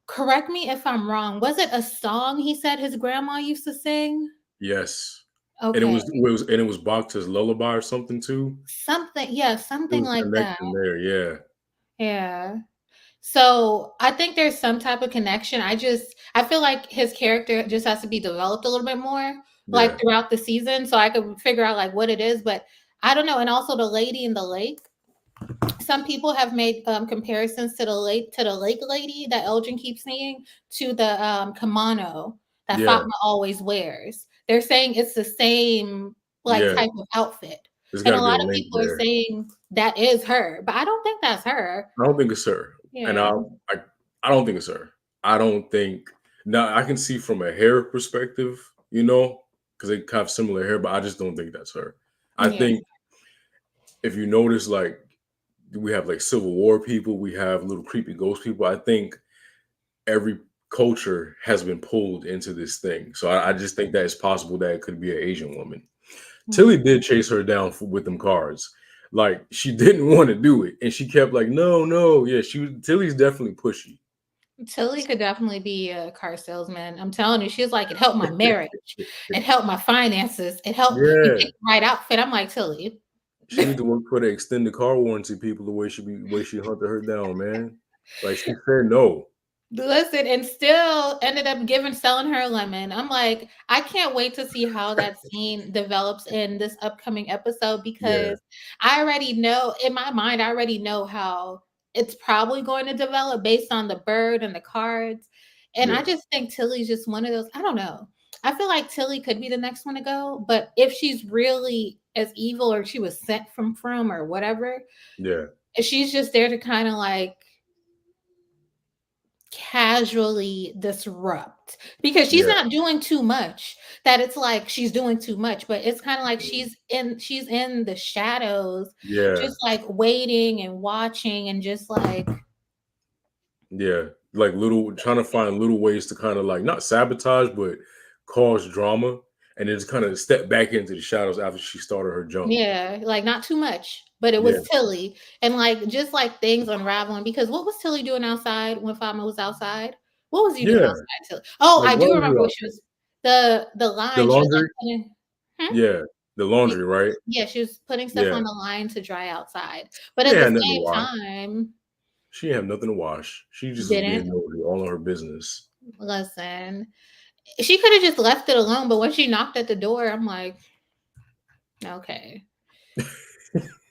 correct me if I'm wrong. Was it a song he said his grandma used to sing? Yes. And Okay. it was Bach's lullaby or something too. Something, yeah, It something was like that. connection there, yeah. Yeah. So I think there's some type of connection. I feel like his character just has to be developed a little bit more, Yeah. like throughout the season, so I could figure out like what it is. But I don't know. And also the lady in the lake. Some people have made comparisons to the lake lady that Elgin keeps seeing to the kimono that Yeah. Fatma always wears. They're saying it's the same like Yeah. type of outfit. There's And a gotta be a lot of link people are there. saying that is her, but I don't think that's her. I don't think it's her. And Yeah. I don't think it's her. I don't think now I can see from a hair perspective, because they have similar hair, but I just don't think that's her. I Yeah. think if you notice, like we have like Civil War people, we have little creepy ghost people. I think every culture has been pulled into this thing. So I just think that it's possible that it could be an Asian woman. Tilly did chase her down with them cards. Like she didn't want to do it, and she kept like, no, no, yeah. Tilly's definitely pushy. Tilly could definitely be a car salesman. I'm telling you, she's like, it helped my marriage, it helped my finances, it helped me Yeah, pick the right outfit. I'm like, Tilly. she need to work for the extended car warranty people. The way she hunted her down, man. Like she said no. Listen, and still ended up selling her a lemon. I'm like, I can't wait to see how that scene develops in this upcoming episode Yeah, because I already know in my mind, I already know how it's probably going to develop based on the bird and the cards. And I yeah, just think Tilly's just one of those. I don't know. I feel like Tilly could be the next one to go, but if she's really as evil or she was sent from or whatever, yeah. she's just there to kind of like casually disrupt, because she's Yeah. not doing too much that it's like she's doing too much, but it's kind of like she's in the shadows, Yeah. just like waiting and watching and just like, Yeah. Like trying to find little ways to kind of like not sabotage, but cause drama, and then just kind of step back into the shadows after she started her jump. yeah, like not too much, but it Yeah. was Tilly, and like just like things unraveling, because what was Tilly doing outside when Fama was outside? What was you doing Yeah. outside, Tilly? Oh, Like, I why do are remember you what out she there? was, the The line she was like laundry? putting, hmm? Yeah. The Y laundry, right? yeah, she was putting stuff Yeah. on the line to dry outside, but She at ain't the had nothing to same wash. time, She didn't have nothing to wash. She just was didn't being nosy, all in her business. listen. She coulda just left it alone, but when she knocked at the door, I'm like, "Okay.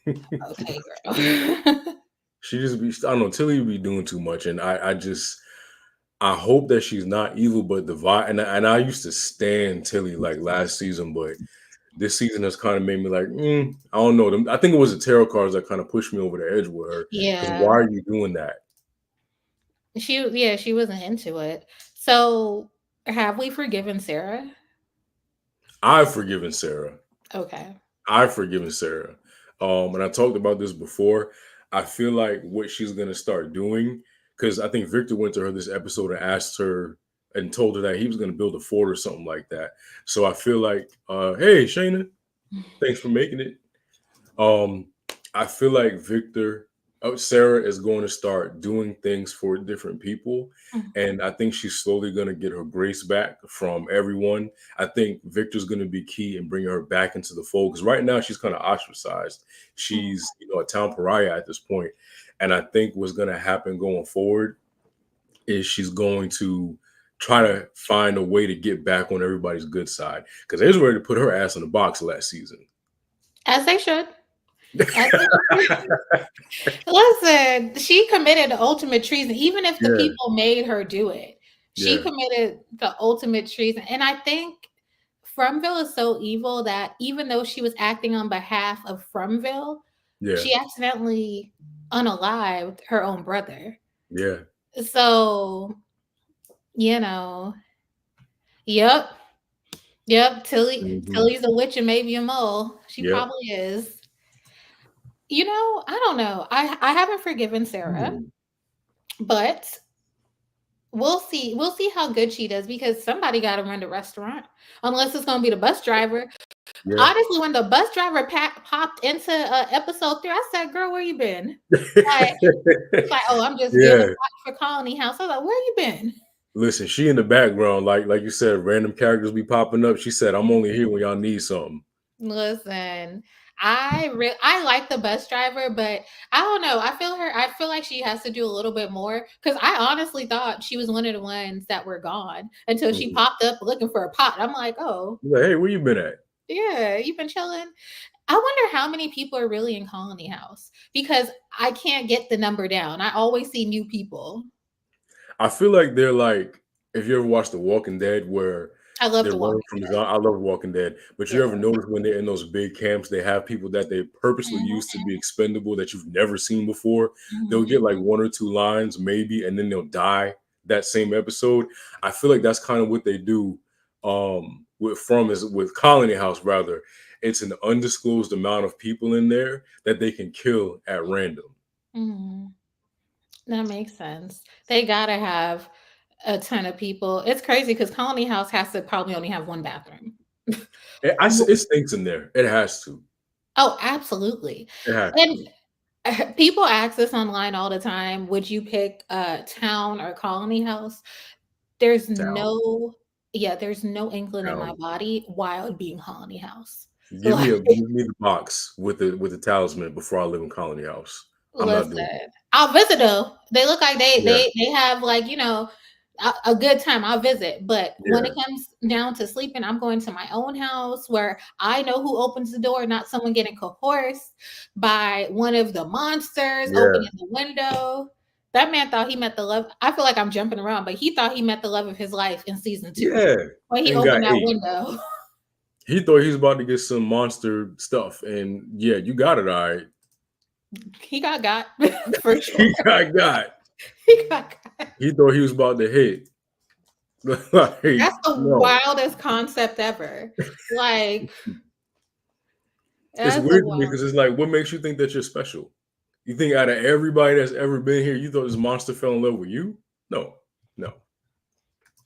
Okay, girl." She just be, I don't know, Tilly be doing too much, and I hope that she's not evil, but the vibe, and I used to stand Tilly like last season, but this season has kind of made me like, I don't know. I think it was the tarot cards that kind of pushed me over the edge with her. Because Yeah. why are you doing that? She wasn't into it. So, have we forgiven Sarah? I've forgiven Sarah. Okay. I've forgiven Sarah. And I talked about this before. I feel like what she's gonna start doing, because I think Victor went to her this episode and asked her and told her that he was gonna build a fort or something like that. So I feel like, hey Shayna, thanks for making it. Um, I feel like Sarah is going to start doing things for different people. And I think she's slowly going to get her grace back from everyone. I think Victor's going to be key in bringing her back into the fold, because right now she's kind of ostracized. She's, a town pariah at this point. And I think what's going to happen going forward is she's going to try to find a way to get back on everybody's good side, because they was ready to put her ass in the box last season. As they should. As they should. Listen, she committed the ultimate treason, even if the Yeah. people made her do it. She Yeah. committed the ultimate treason. And I think Frumville is so evil that even though she was acting on behalf of Frumville, Yeah. she accidentally unalived her own brother. Yeah. So, yep. Tilly's a witch and maybe a mole. She Yep. probably is. I don't know. I haven't forgiven Sarah, but we'll see. We'll see how good she does, because somebody got to run the restaurant, unless it's going to be the bus driver. Yeah. Honestly, when the bus driver popped into episode 3, I said, "Girl, where you been?" It's like, "Oh, I'm just giving back for Colony House." I was like, "Where you been?" Listen, she in the background, like you said, random characters be popping up. She said, "I'm only here when y'all need something." Listen, I like the bus driver, but I don't know. I feel like she has to do a little bit more, because I honestly thought she was one of the ones that were gone until she popped up looking for a pot. I'm like, "Oh, Like, hey, where you been at?" yeah, you've been chilling." I wonder how many people are really in Colony House, because I can't get the number down. I always see new people. I feel like they're like, if you ever watched The Walking Dead, where I love they're The running Walking from Dead. I love Walking Dead, but you Yeah. ever notice when they're in those big camps, they have people that they purposely use to be expendable that you've never seen before. They'll get like 1 or 2 lines, maybe, and then they'll die that same episode. I feel like that's kind of what they do with Colony House, rather. It's an undisclosed amount of people in there that they can kill at random. That makes sense. They gotta have a ton of people. It's crazy because Colony House has to probably only have 1 bathroom. It stinks in there. It has to. Oh, absolutely. It has to. And people ask this online all the time, would you pick a town or Colony House? There's Town. there's no inkling in my Town. body why I would be in Colony House. Give me Like, the box with the talisman before I live in Colony House. I'm not doing listen, I'll visit though. They look like Yeah. they have like, a good time. I'll visit. But when it Yeah. comes down to sleeping, I'm going to my own house where I know who opens the door, not someone getting coerced by one of the monsters Yeah. opening the window. That man thought he met the love. I feel like I'm jumping around, but he thought he met the love of his life in season 2. Yeah. When he And opened got that 8. window. He thought he was about to get some monster stuff, and yeah, you got it all right. He got for sure. He got. He got cut. He thought he was about to hit. Like, That's the no. wildest concept ever. Like, It's that's a weird to me wild. because it's like, what makes you think that you're special? You think out of everybody that's ever been here, you thought this monster fell in love with you? No.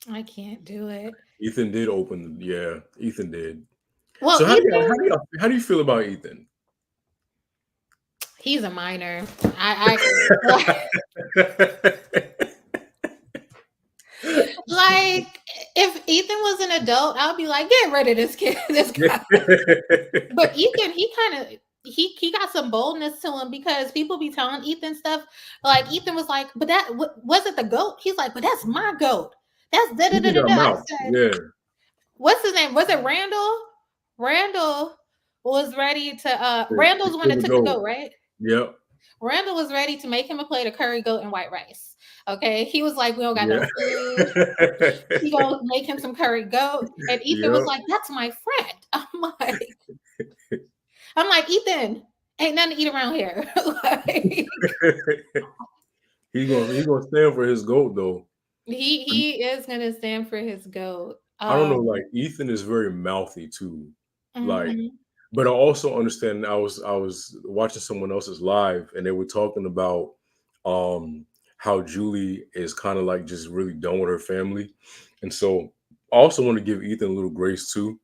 I can't do it. Ethan did open. Yeah, Ethan did. Well, So Ethan, how do you feel about Ethan? he's a minor. I like if Ethan was an adult, I'd be like, get rid of this kid, this guy. But Ethan, he kind of he got some boldness to him because people be telling Ethan stuff. Like Ethan was like, but that was it the goat? He's like, but that's my goat. That's da da da da da. I said, Yeah. what's his name? Was it Randall? Randall was ready to Randall's one that took the goat, right? Yep. Randall was ready to make him a plate of curry goat and white rice. Okay. He was like, we don't got no food. He gonna make him some curry goat. And Ethan was like, that's my friend. I'm like, Ethan, ain't nothing to eat around here. Like, he's gonna stand for his goat though. he is gonna stand for his goat. I don't know, like Ethan is very mouthy too. Like, Mhm. but I also understand. I was watching someone else's live, and they were talking about how Julie is kind of like just really done with her family, and so I also want to give Ethan a little grace too,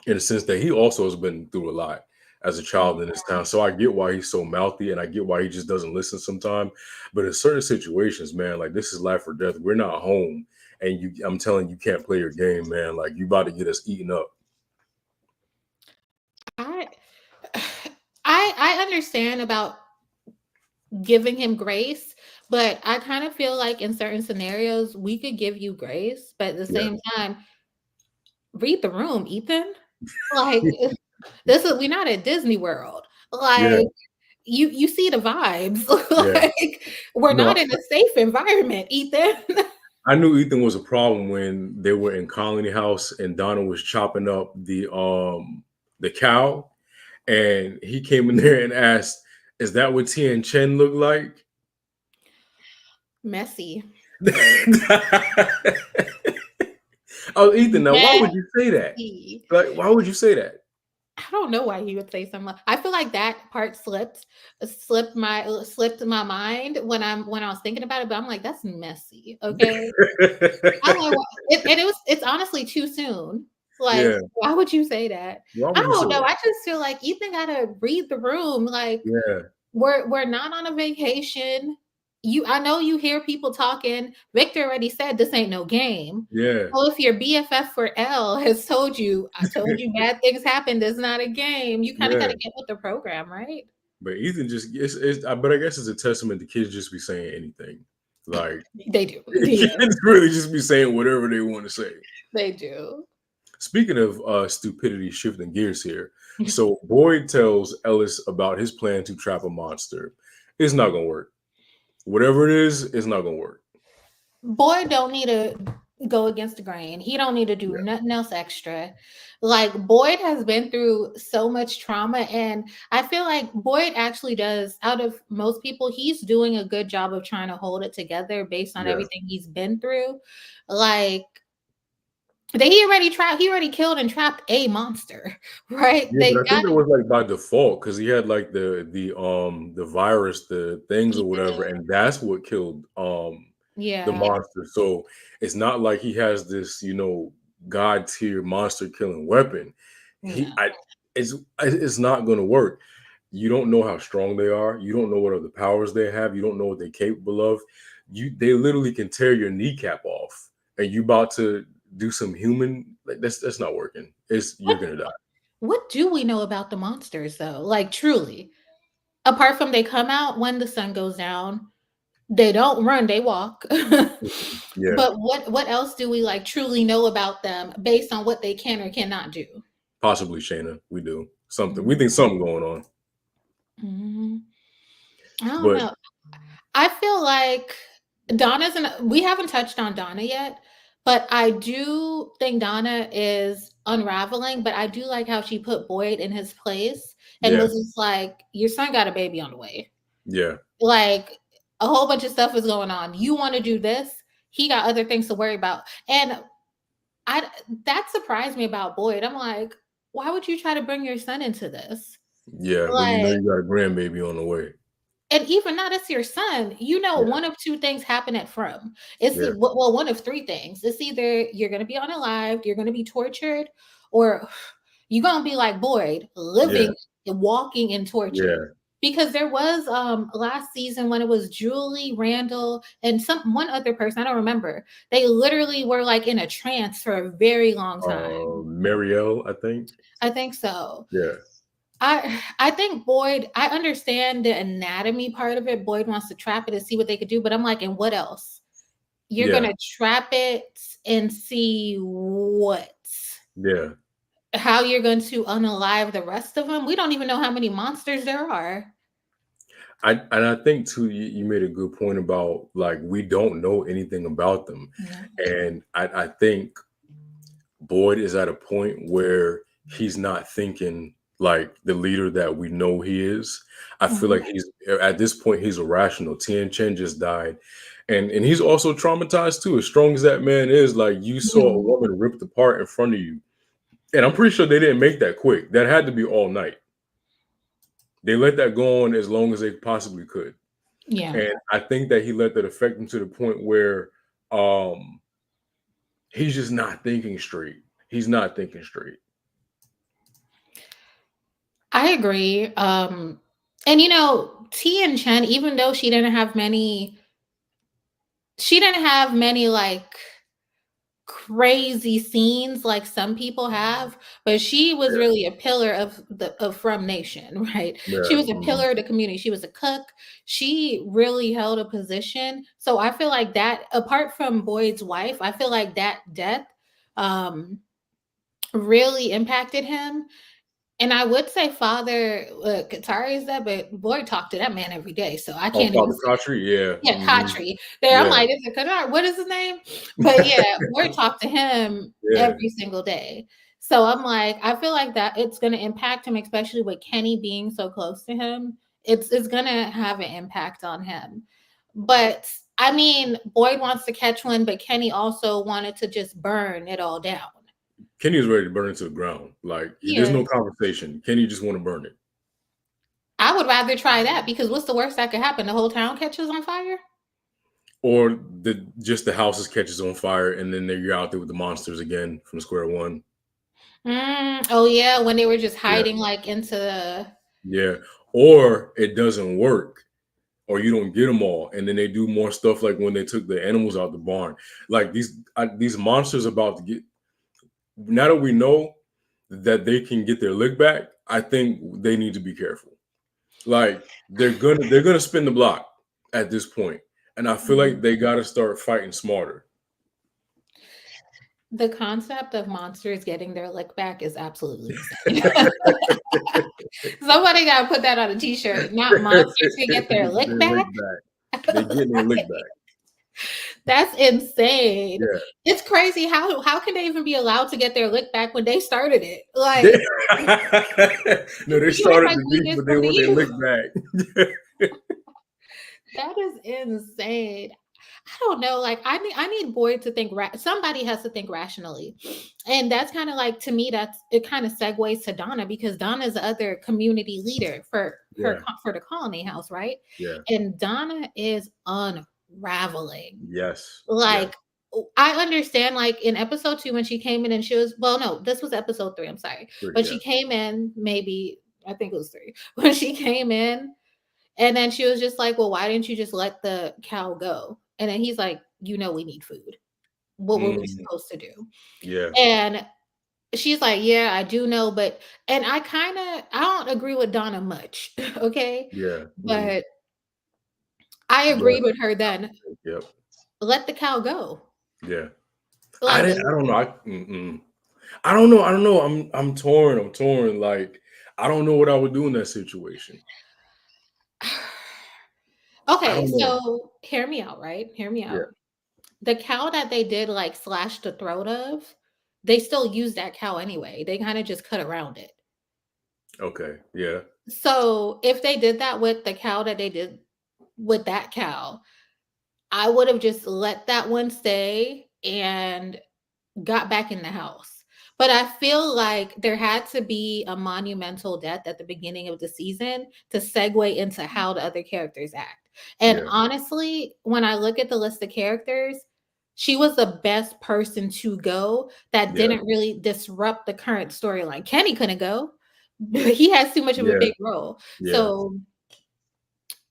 in the sense that he also has been through a lot as a child in this town. So I get why he's so mouthy, and I get why he just doesn't listen sometimes. But in certain situations, man, like this is life or death. We're not home, and I'm telling you, can't play your game, man. Like you about to get us eaten up. I understand about giving him grace, but I kind of feel like in certain scenarios we could give you grace, but at the same time, read the room, Ethan. Like we're not at Disney World. Like you see the vibes. Like we're not in a safe environment, Ethan. I knew Ethan was a problem when they were in Colony House and Donna was chopping up the cow, and he came in there and asked, "Is that what Tien Chen looked like?" Messy. Oh, Ethan, now why would you say that? Like, why would you say that? I don't know why he would say something. I feel like that part slipped my mind when I was thinking about it. But I'm like, that's messy. Okay, it's honestly too soon. Like, why would you say that? I don't know. I just feel like Ethan gotta read the room. Like, we're not on a vacation. I know you hear people talking. Victor already said this ain't no game. Well, if your BFF for L has told you, I told you bad things happen, it's not a game. You kind of got to get with the program, right? But Ethan just but I guess it's a testament to kids just be saying anything. Like they do. Kids really just be saying whatever they want to say. They do. Speaking of stupidity, shifting gears here. So Boyd tells Ellis about his plan to trap a monster. It's not gonna work. Whatever it is, it's not gonna work. Boyd don't need to go against the grain. He don't need to do nothing else extra. Like Boyd has been through so much trauma, and I feel like Boyd actually does, out of most people, he's doing a good job of trying to hold it together based on everything he's been through. Like he already killed and trapped a monster, right? Yeah, but I think it was like by default because he had like the virus, the things or whatever, and that's what killed the monster. So it's not like he has this, god tier monster killing weapon. It's not going to work. You don't know how strong they are. You don't know what other powers they have. You don't know what they're capable of. They literally can tear your kneecap off, and you about to do some human. Like that's not working. You're gonna die. What do we know about the monsters though? Like truly, apart from they come out when the sun goes down. They don't run, they walk. But what else do we like truly know about them based on what they can or cannot do? Possibly, Shayna. We do something. We think something going on. I don't know. I feel like we haven't touched on Donna yet, but I do think Donna is unraveling, but I do like how she put Boyd in his place and was just like, your son got a baby on the way. Yeah. Like, A whole bunch of stuff is going on. You want to do this. He got other things to worry about. And that surprised me about Boyd. I'm like, why would you try to bring your son into this? Yeah, when you know Like, you got a grandbaby on the way. and even not as your son, one of two things happen at From. Well, one of three things. It's either you're going to be unalived, you're going to be tortured, or you're going to be like Boyd, living and walking in torture. Yeah. Because there was last season when it was Julie, Randall, and one other person, I don't remember. They literally were like in a trance for a very long time. Marielle, I think. I think so. Yeah. I think Boyd, I understand the anatomy part of it. Boyd wants to trap it and see what they could do, but I'm like, and what else? You're gonna trap it and see what? Yeah. How you're going to unalive the rest of them? We don't even know how many monsters there are. I think too, you made a good point about like we don't know anything about them, and I think Boyd is at a point where he's not thinking like the leader that we know he is. I feel like he's at this point he's irrational. Tien Chen just died, and he's also traumatized too. As strong as that man is, like you saw a woman ripped apart in front of you, and I'm pretty sure they didn't make that quick. That had to be all night. They let that go on as long as they possibly could. Yeah. And I think that he let that affect him to the point where he's just not thinking straight. He's not thinking straight. I agree. And Tien Chen, even though she didn't have many like crazy scenes like some people have, but she was really a pillar of From Nation, right? Yeah. She was a pillar of the community. She was a cook. She really held a position. So I feel like that, apart from Boyd's wife, I feel like that death really impacted him. And I would say Father Katari is that, but Boyd talked to that man every day, so I can't Father even. Katri, Yeah, Katri. There, I'm like, is it Katari? What is his name? But yeah, Boyd talked to him every single day. So I'm like, I feel like that it's going to impact him, especially with Kenny being so close to him. It's going to have an impact on him. But I mean, Boyd wants to catch one, but Kenny also wanted to just burn it all down. Kenny is ready to burn it to the ground. Like there's no conversation. Kenny just want to burn it. I would rather try that because what's the worst that could happen? The whole town catches on fire? Or just the houses catches on fire and then you're out there with the monsters again from square one. Oh yeah, when they were just hiding like into the. Yeah. Or it doesn't work. Or you don't get them all, and then they do more stuff like when they took the animals out the barn. Like these monsters about to get. Now that we know that they can get their lick back, I think they need to be careful. Like they're gonna spin the block at this point, and I feel like they got to start fighting smarter. The concept of monsters getting their lick back is absolutely insane. Somebody got to put that on a t-shirt. Not monsters can get their lick back. They getting their lick back. That's insane. Yeah. It's crazy. How can they even be allowed to get their lick back when they started it? Like no, they started the beef, but they want their lick back. That is insane. I don't know. Like I need Boyd to think. Somebody has to think rationally, and that's kind of like to me. It kind of segues to Donna because Donna is the other community leader for the colony house, right? Yeah. And Donna is unraveling. Yes. Like I understand. Like in episode 2 when she came in and she was this was episode 3. I'm sorry, but she came in maybe I think it was 3 when she came in. And then she was just like, well, why didn't you just let the cow go? And then he's like, we need food. What were we supposed to do? Yeah. And she's like, yeah, I do know. And I don't agree with Donna much. Okay. Yeah. But I agreed with her then. Yep. Let the cow go. Yeah. Like, I don't know. I don't know. I'm torn. Like, I don't know what I would do in that situation. Okay, so hear me out, right? Hear me out. Yeah. The cow that they did like slash the throat of, they still use that cow anyway. They kind of just cut around it. Okay. Yeah. So if they did that with the cow that they did with that cow. I would have just let that one stay and got back in the house. But I feel like there had to be a monumental death at the beginning of the season to segue into how the other characters act. And Yeah. honestly, when I look at the list of characters, she was the best person to go that Yeah. didn't really disrupt the current storyline. Kenny couldn't go. He has too much of a Yeah. big role. Yeah. So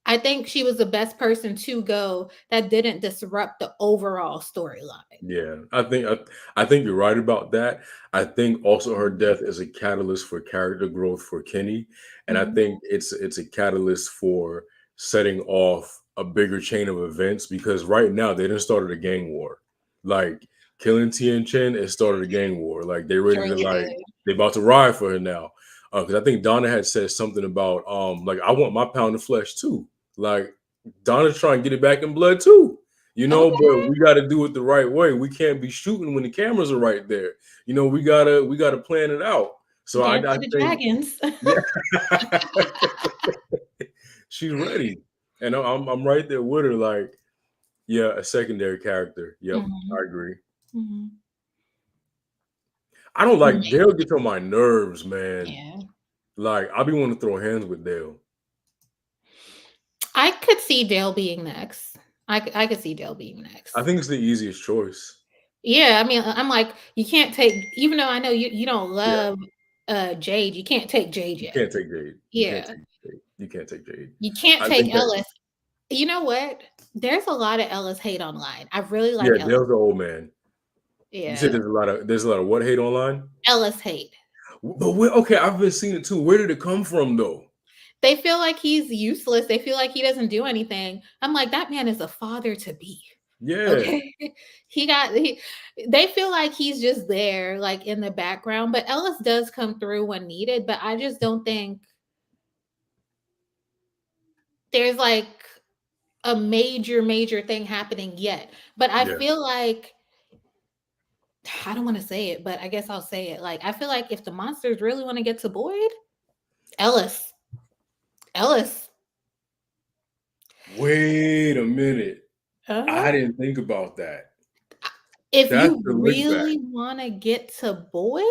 I think she was the best person to go that didn't disrupt the overall storyline. Yeah, I think you're right about that. I think also her death is a catalyst for character growth for Kenny, and I Mhm. think it's a catalyst for setting off a bigger chain of events because right now they done started a gang war. Like killing Tien Chen, it started a gang war. Like they ready to Surely like did. they about to ride for her now. Because I think Donna had said something about like I want my pound of flesh too. Like Donna's trying to get it back in blood too. But Okay. we got to do it the right way. We can't be shooting when the cameras are right there. We gotta plan it out. So I, Dance I of the think, Dragons. yeah, she's ready, and I'm right there with her. Like, yeah, a secondary character. Yep, Mhm, I agree. mhm. I don't like Mhm. Dale. Gets on my nerves, man. Yeah. Like I be wanting to throw hands with Dale. I could see Dale being next. I could see Dale being I next. think it's the easiest choice. Yeah, I mean, I'm like, you can't take, even though I know you don't Yeah, love Jade, you can't take Jade you yet. can't take Jade. You can't Yeah. take Jade. You can't take Jade. You can't I take think that Ellis. You know what? There's a lot of Ellis hate online. I really yeah, like Ellis. Dale's the old man. You said Yeah. there's a lot of what hate online? Ellis hate. But okay, I've been seeing it too. Where did it come from though? They feel like he's useless. They feel like he doesn't do anything. I'm like, that man is a father to be. Yeah, Okay. He they feel like he's just there, like in the background. But Ellis does come through when needed, but I just don't think there's like a major thing happening yet. But I yeah. feel like I don't want to say it, but I guess I'll say it. Like, I feel like if the monsters really want to get to Boyd, Ellis, Ellis, Wait a minute. uh, I didn't think about that. if That's you the lick back. really want to get to Boyd,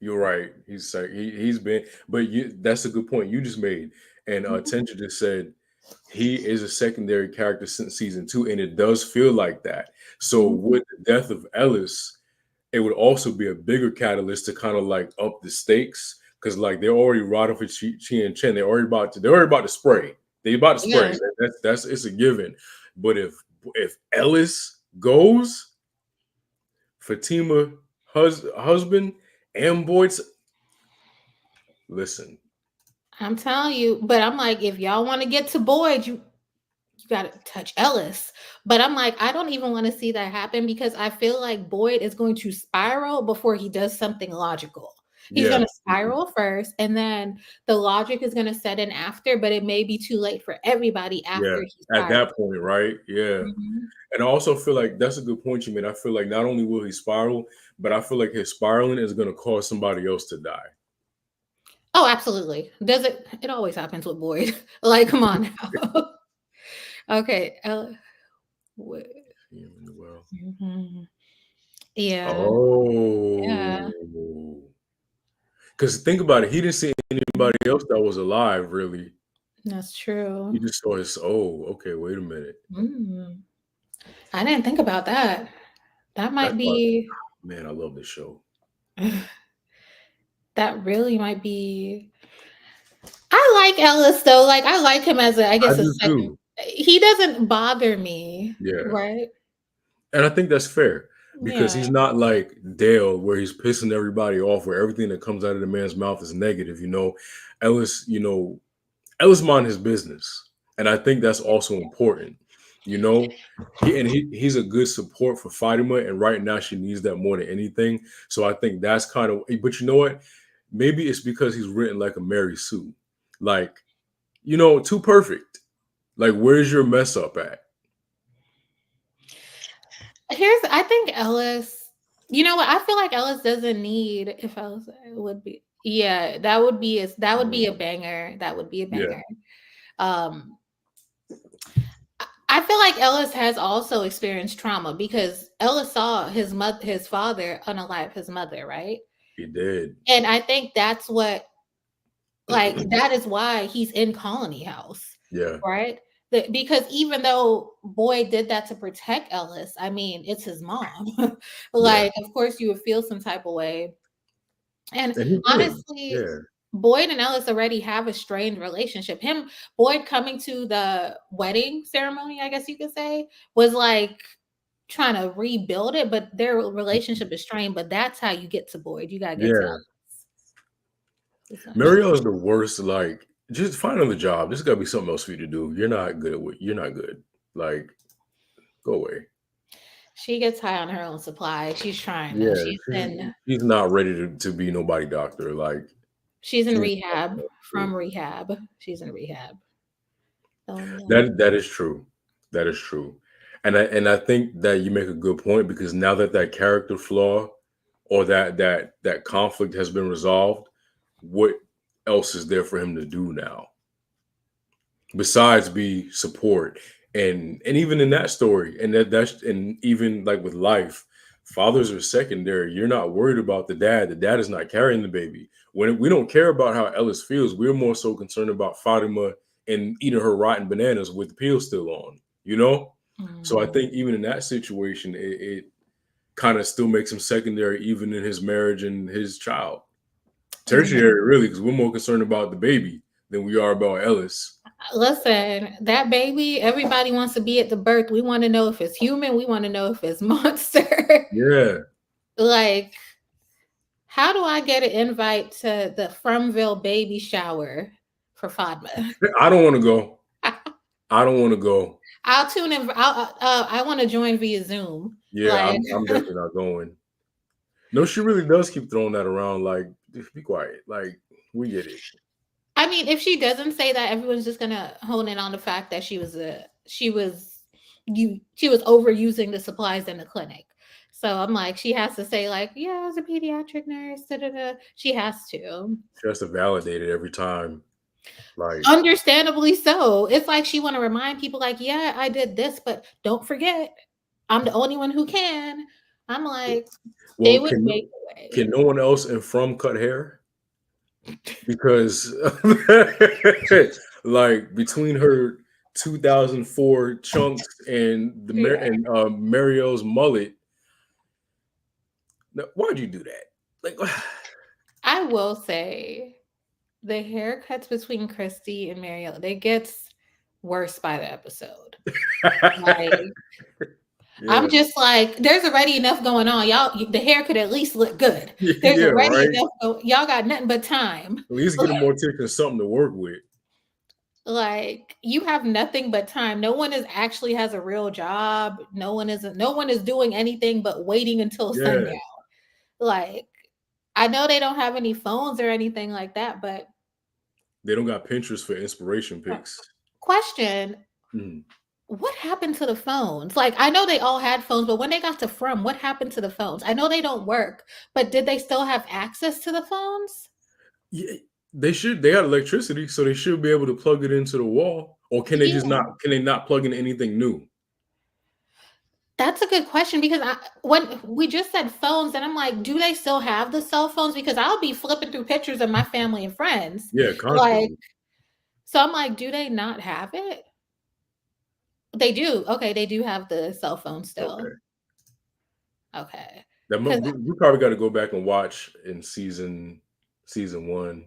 You're right. He's like he's been, but that's a good point you just made. And Tencha just said he is a secondary character since season 2, and it does feel like that. So with the death of Ellis, it would also be a bigger catalyst to kind of like up the stakes because like they're already riding for Chi and Chen. They're already about to spray. They about to spray. yeah, That's it's a given. But if Ellis goes, Fatima husband and Boyd's listen. I'm telling you. But I'm like, if y'all want to get to Boyd, you got to touch Ellis. But I'm like, I don't even want to see that happen because I feel like Boyd is going to spiral before he does something logical. He's Yeah. going to spiral first, and then the logic is going to set in after, but it may be too late for everybody Yeah. after he At spirals. that point, right? Yeah. Mhm. And I also feel like that's a good point you made. I feel like not only will he spiral, but I feel like his spiraling is going to cause somebody else to die. Oh, absolutely. Does it? It always happens with Boyd. Like, come on now. Okay. Yeah, in the world. Mhm. Yeah. Yeah. Oh, because think about it, he didn't see anybody else that was alive. Really, That's he true. just saw his. Oh, okay. Wait a minute. Mm. I didn't think about that. That That's might why, be man, I love this show. that really might be. I like Ellis though. Like I like him as I I guess a do second. too. He doesn't bother me, Yeah. right? And I think that's fair because Yeah. he's not like Dale, where he's pissing everybody off, where everything that comes out of the man's mouth is negative. Ellis, Ellis mind his business, and I think that's also important. You know, he's a good support for Fatima, and right now she needs that more than anything. So I think that's kind of. But you know what? Maybe it's because he's written like a Mary Sue, like too perfect. Like, where's your mess up at? I think Ellis, you know what? I feel like Ellis doesn't need if Ellis would be yeah, that would be a banger. That would be a Yeah, banger. Um I feel like Ellis has also experienced trauma because Ellis saw his father unalive his mother, right? He did. And I think that's what, like, that is why he's in Colony House, Yeah. right? Because even though Boyd did that to protect Ellis, I mean, it's his mom. Like, of course, you would feel some type of way. And And he did. honestly, Yeah. Boyd and Ellis already have a strained relationship. Boyd coming to the wedding ceremony, I guess you could say, was like trying to rebuild it, but their relationship is strained. But that's how you get to Boyd. You gotta get to Yeah. Ellis. Mariel is the worst. Like, just find another job. This got to be something else for you to do. You're not good at what you're not good. Like, go away. She gets high on her own supply. She's trying though. Yeah, she's not ready to be nobody doctor. Like, She's in she's rehab. From rehab. She's in rehab. So, yeah. that is true. That is true. And I think that you make a good point because now that character flaw or that conflict has been resolved, what else is there for him to do now? Besides be support. And even in that story, and that's and even like with life, fathers are secondary. You're not worried about the dad. The dad is not carrying the baby. When we don't care about how Ellis feels, we're more so concerned about Fatima and eating her rotten bananas with the peel still on, you know? So I think even in that situation, it kind of still makes him secondary, even in his marriage and his child. Tertiary, really, because we're more concerned about the baby than we are about Ellis. Listen, that baby, everybody wants to be at the birth. We want to know if it's human. We want to know if it's monster. Yeah. Like, how do I get an invite to the Fromville baby shower for Fatma? I don't want to go. I don't want to go. I'll tune in. I want to join via Zoom. Yeah, like, I'm definitely not going. No, she really does keep throwing that around. Like, just be quiet. Like, we get it. I mean, if she doesn't say that, everyone's just gonna hone in on the fact that she was overusing the supplies in the clinic. So I'm like, she has to say like, yeah, I was a pediatric nurse. Da-da-da. She has to. She has to validate it every time. Like, understandably so. It's like she want to remind people like, yeah, I did this, but don't forget, I'm the only one who can. I'm like, they well, would make a way. can no one else in From cut hair? Because like between her 2004 chunks and Mariel's mullet, why'd you do that? Like, I will say the haircuts between Christy and Mariel, they gets worse by the episode. Like, yeah. I'm just like, there's already enough going on. Y'all, the hair could at least look good. There's already enough. Y'all got nothing but time. At least get a more tick and something to work with. Like, you have nothing but time. No one actually has a real job. No one is doing anything but waiting until sundown. Like, I know they don't have any phones or anything like that, but they don't got Pinterest for inspiration pics. Question. What happened to the phones? Like, I know they all had phones, but when they got to From, what happened to the phones? I know they don't work, but did they still have access to the phones? Yeah, they should. They had electricity, so they should be able to plug it into the wall. Or can they just not? Can they not plug in anything new? That's a good question because when we just said phones, and I'm like, do they still have the cell phones? Because I'll be flipping through pictures of my family and friends. Yeah, constantly. Like, so I'm like, do they not have it? They do. Okay, they do have the cell phone still. Okay. We probably got to go back and watch in season 1.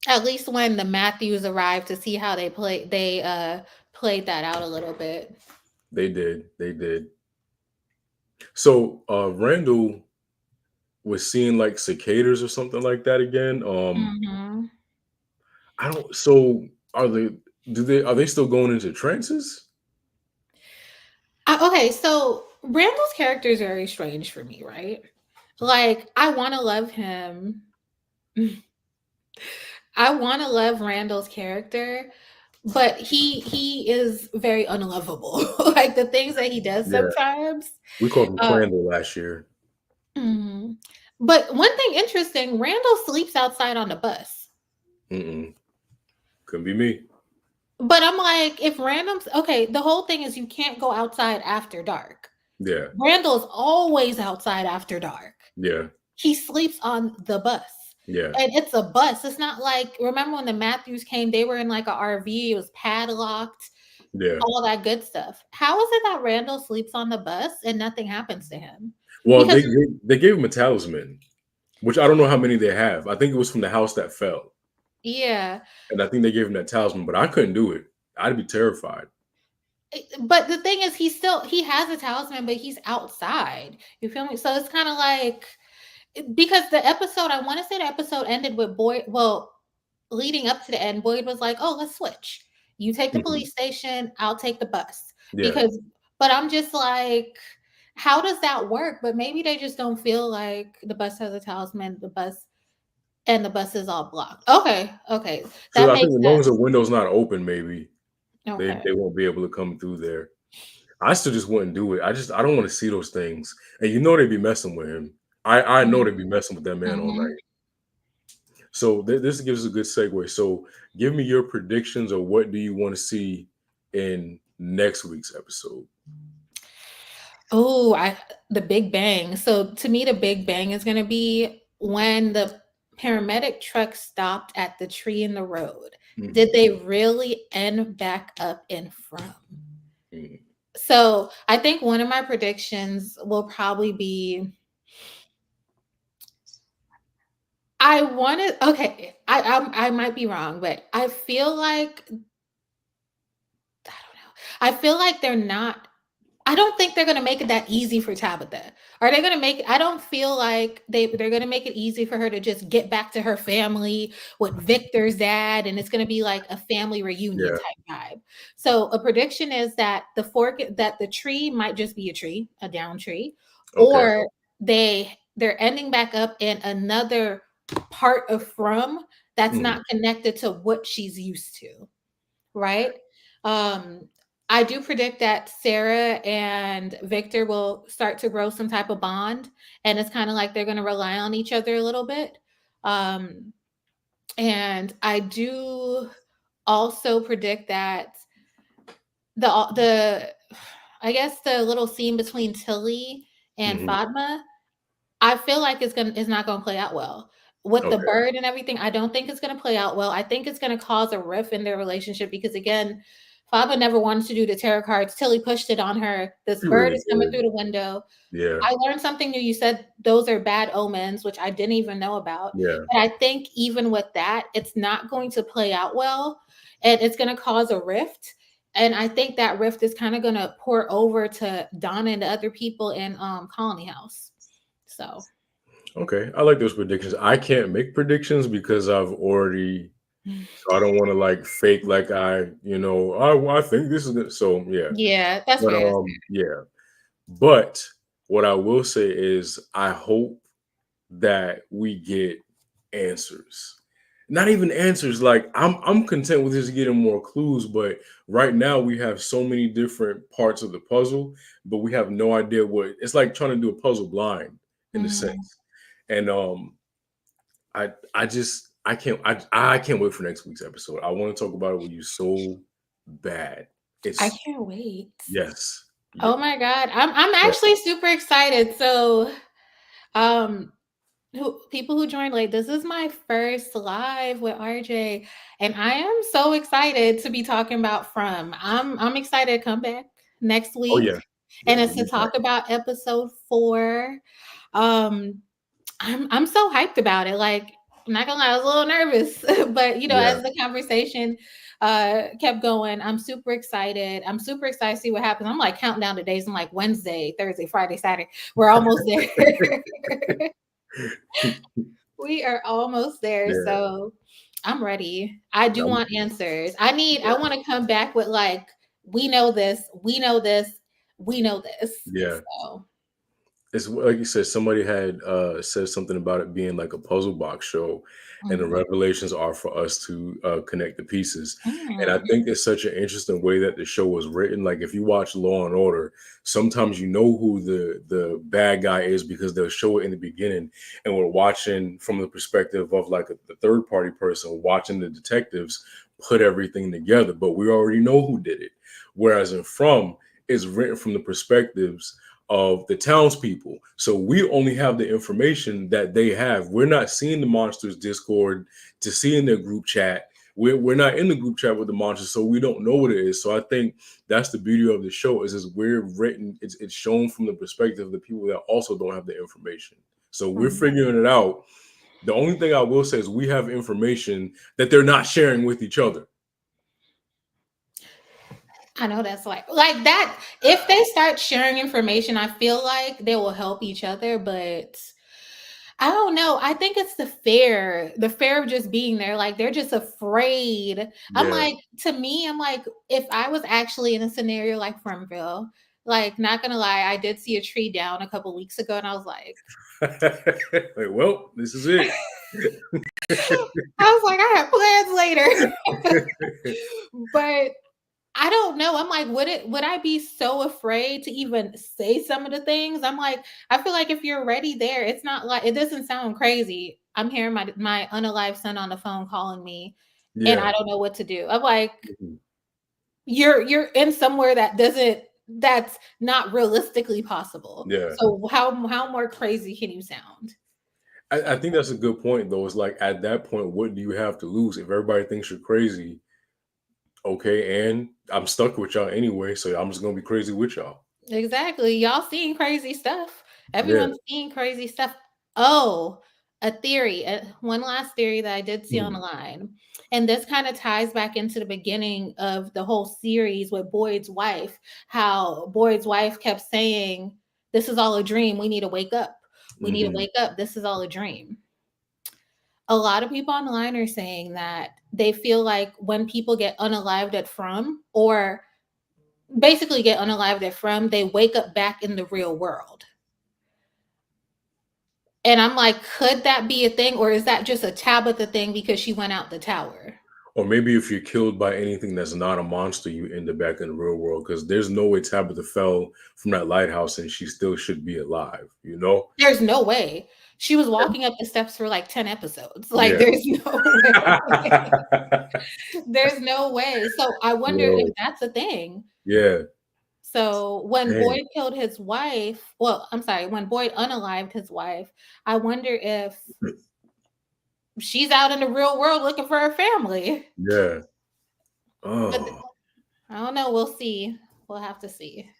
At least when the Matthews arrived to see how they played that out a little bit. They did. So Randall was seeing like cicadas or something like that again. I don't. So are they still going into trances? Okay, so Randall's character is very strange for me, right? Like, I want to love him. I want to love Randall's character, but he is very unlovable. Like, the things that he does sometimes. We called him Randall last year. But one thing interesting, Randall sleeps outside on the bus. Couldn't be me. But I'm like, if Randall's okay, the whole thing is you can't go outside after dark. Yeah. Randall's always outside after dark. Yeah. He sleeps on the bus. Yeah. And it's a bus. It's not like, remember when the Matthews came, they were in like an RV, it was padlocked, Yeah. all that good stuff. How is it that Randall sleeps on the bus and nothing happens to him? Well, Because they gave him a talisman, which I don't know how many they have. I think it was from the house that fell. yeah. And I think they gave him that talisman, but I couldn't do it. I'd be terrified. But the thing is, he has a talisman, but he's outside. You feel me? So it's kind of like, because the episode, I want to say the episode ended with Boyd. Well, leading up to the end, Boyd was like, "Oh, let's switch. You take the Mhm. police station, I'll take the bus." Yeah. Because, but I'm just like, how does that work? But maybe they just don't feel like the bus has a talisman. The bus is all blocked. Okay, okay, So that I think makes as long as the sense. window's not open, maybe Okay. they won't be able to come through there. I still just wouldn't do it. I don't want to see those things. And you know they'd be messing with him. I know they'd be messing with that man all Mm-hmm. night. So this gives us a good segue. So give me your predictions, or what do you want to see in next week's episode? Oh, I the Big Bang. So to me, the Big Bang is going to be when the paramedic truck stopped at the tree in the road. Did Mhm. they really end back up in front? Mhm. So I think one of my predictions will probably be, I want to, okay, I might be wrong, but I feel like, I don't know. I feel like they're not, I don't think they're gonna make it that easy for Tabitha. Are they gonna make, I don't feel like they're gonna make it easy for her to just get back to her family with Victor's dad, and it's gonna be like a family reunion Yeah. type vibe. So a prediction is that the tree might just be a tree, a down tree, Okay. or they're ending back up in another part of From that's Mhm. not connected to what she's used to, right? Um, I do predict that Sarah and Victor will start to grow some type of bond, and it's kind of like they're going to rely on each other a little bit. Um, and I do also predict that the I guess the little scene between Tilly and Mhm. Fadma, I feel like it's not gonna play out well. With the Okay. bird and everything, I don't think it's gonna play out well. I think it's gonna cause a rift in their relationship because, again, Faba never wanted to do the tarot cards till he pushed it on her. This You bird really is coming did. through the window. Yeah. I learned something new. You said those are bad omens, which I didn't even know about. Yeah. But I think even with that, it's not going to play out well, and it's gonna cause a rift. And I think that rift is kind of gonna pour over to Donna and the other people in Colony House. So Okay. I like those predictions. I can't make predictions because I've already, so I don't want to like fake like I think this is good. So yeah. yeah, that's But fair. yeah. But what I will say is I hope that we get answers. Not even answers. Like I'm content with just getting more clues, but right now we have so many different parts of the puzzle, but we have no idea what it's like trying to do a puzzle blind in a Mhm. sense. And I can't wait for next week's episode. I want to talk about it with you so bad. I It's can't wait. yes. Yeah. Oh my god, I'm Yeah. actually super excited. So, um, people who joined late, this is my first live with RJ, and I am so excited to be talking about From. I'm excited to come back next Oh week, yeah. Yeah. and it's We'll to be back. talk about episode 4. Um, I'm so hyped about it. Like, I'm not gonna lie, I was a little nervous, but Yeah. as the conversation kept going, I'm super excited. I'm super excited to see what happens. I'm like counting down the days. I'm like Wednesday, Thursday, Friday, Saturday. We're almost there. We are almost there. Yeah. So I'm ready. I do I'm- want answers. I yeah. want to come back with like, we know this, we know this, we know this. Yeah. So It's like you said, somebody had said something about it being like a puzzle box show, and the mhm. revelations are for us to connect the pieces. And I Mm. think it's such an interesting way that the show was written. Like if you watch Law and Order, sometimes you know who the bad guy is because they'll show it in the beginning, and we're watching from the perspective of like the third party person watching the detectives. put everything together, but we already know who did it. Whereas in From, it's written from the perspectives of the townspeople. So we only have the information that they have. We're not seeing the monsters Discord to see in their group chat. We're not in the group chat with the monsters, so we don't know what it is. So I think that's the beauty of the show is we're written, it's shown from the perspective of the people that also don't have the information. So we're figuring it out. The only thing I will say is we have information that they're not sharing with each other. I know that's like that. If they start sharing information, I feel like they will help each other, but I don't know. I think it's the fear of just being there. Like they're just afraid. I'm Yeah. like, to me, I'm like, if I was actually in a scenario like Farmville, like not gonna lie, I did see a tree down a couple weeks ago, and I was like, like, well, this is it. I was like, I have plans later. But I don't know. I'm like, would I be so afraid to even say some of the things? I'm like, I feel like if you're already there, it's not like it doesn't sound crazy. I'm hearing my unalived son on the phone calling me, and I don't know what to do. I'm like, you're in somewhere that's not realistically possible. Yeah. So how more crazy can you sound? I think that's a good point, though. It's like at that point, what do you have to lose? If everybody thinks you're crazy, okay, and I'm stuck with y'all anyway, so I'm just gonna be crazy with y'all. Exactly. Y'all seeing crazy stuff. Yeah. Everyone's seeing crazy stuff. Oh, a theory. One last theory that I did see online. And this kind of ties back into the beginning of the whole series with Boyd's wife, how Boyd's wife kept saying, "This is all a dream. We need to wake up. We need to wake up. This is all a dream." A lot of people online are saying that they feel like when people get unalived at From, or basically get unalived at From, they wake up back in the real world. And I'm like, could that be a thing, or is that just a Tabitha thing because she went out the tower? Or maybe if you're killed by anything that's not a monster, you end up back in the real world, because there's no way Tabitha fell from that lighthouse and she still should be alive, you know? There's no way. She was walking up the steps for like 10 episodes. Like, Yeah. there's no way. There's no way. So I wonder if that's a thing. Yeah. So when Dang. Boyd killed his wife, well, I'm sorry, when Boyd unalived his wife, I wonder if she's out in the real world looking for her family. Yeah. But Oh. I don't know. We'll see. We'll have to see.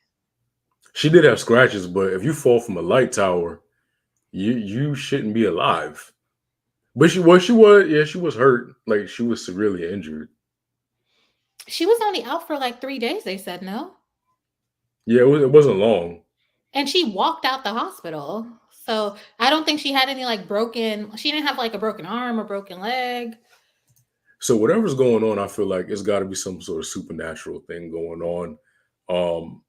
She did have scratches, but if you fall from a light tower, you shouldn't be alive. But she was hurt. Like she was severely injured. She was only out for like 3 days, they said, no? Yeah, it wasn't long. And she walked out the hospital. So I don't think she had any like she didn't have like a broken arm or broken leg. So whatever's going on, I feel like it's got to be some sort of supernatural thing going on.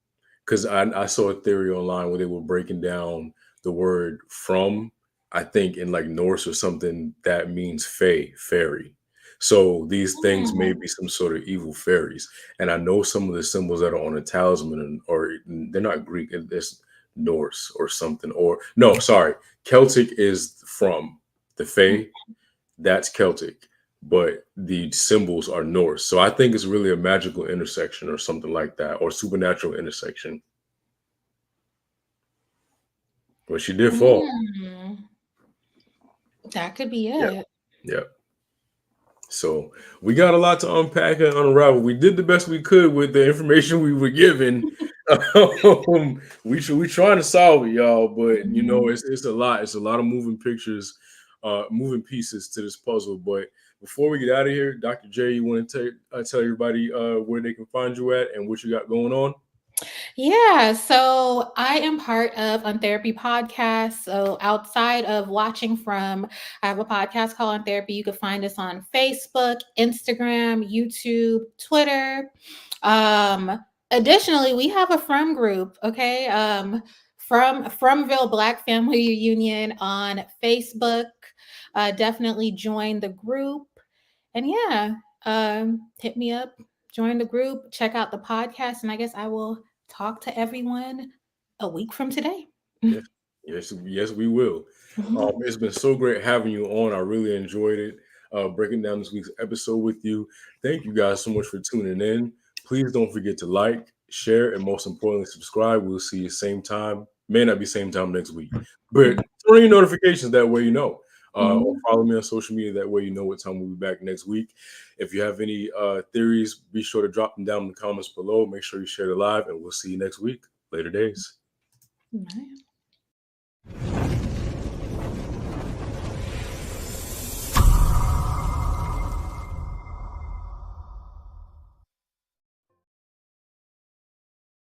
Because I saw a theory online where they were breaking down the word From, I think in like Norse or something, that means fairy. So these things may be some sort of evil fairies. And I know some of the symbols that are on a talisman, or they're not Greek, it's Norse or something. Or no, sorry, Celtic is From. The fae, that's Celtic. But the symbols are Norse. So I think it's really a magical intersection or something like that, or supernatural intersection. But she did fall. That could be it. Yeah. So we got a lot to unpack and unravel. We did the best we could with the information we were given. We trying to solve it, y'all, but you know it's a lot. It's a lot of moving pieces to this puzzle. But before we get out of here, Dr. J, you want to tell everybody where they can find you at and what you got going on? Yeah, so I am part of Untherapy Podcast. So outside of watching From, I have a podcast called Untherapy. You can find us on Facebook, Instagram, YouTube, Twitter. Additionally, we have a From group, okay? From Fromville Black Family Reunion on Facebook. Definitely join the group. And yeah, hit me up, join the group, check out the podcast, and I guess I will talk to everyone a week from today. Yes, we will. It's been so great having you on. I really enjoyed it. breaking down this week's episode with you. Thank you guys so much for tuning in. Please don't forget to like, share, and most importantly, subscribe. We'll see you same time. May not be same time next week, but turn your notifications that way you know. Or follow me on social media. That way you know what time we'll be back next week. If you have any theories, be sure to drop them down in the comments below. Make sure you share the live, and we'll see you next week. Later days. Bye.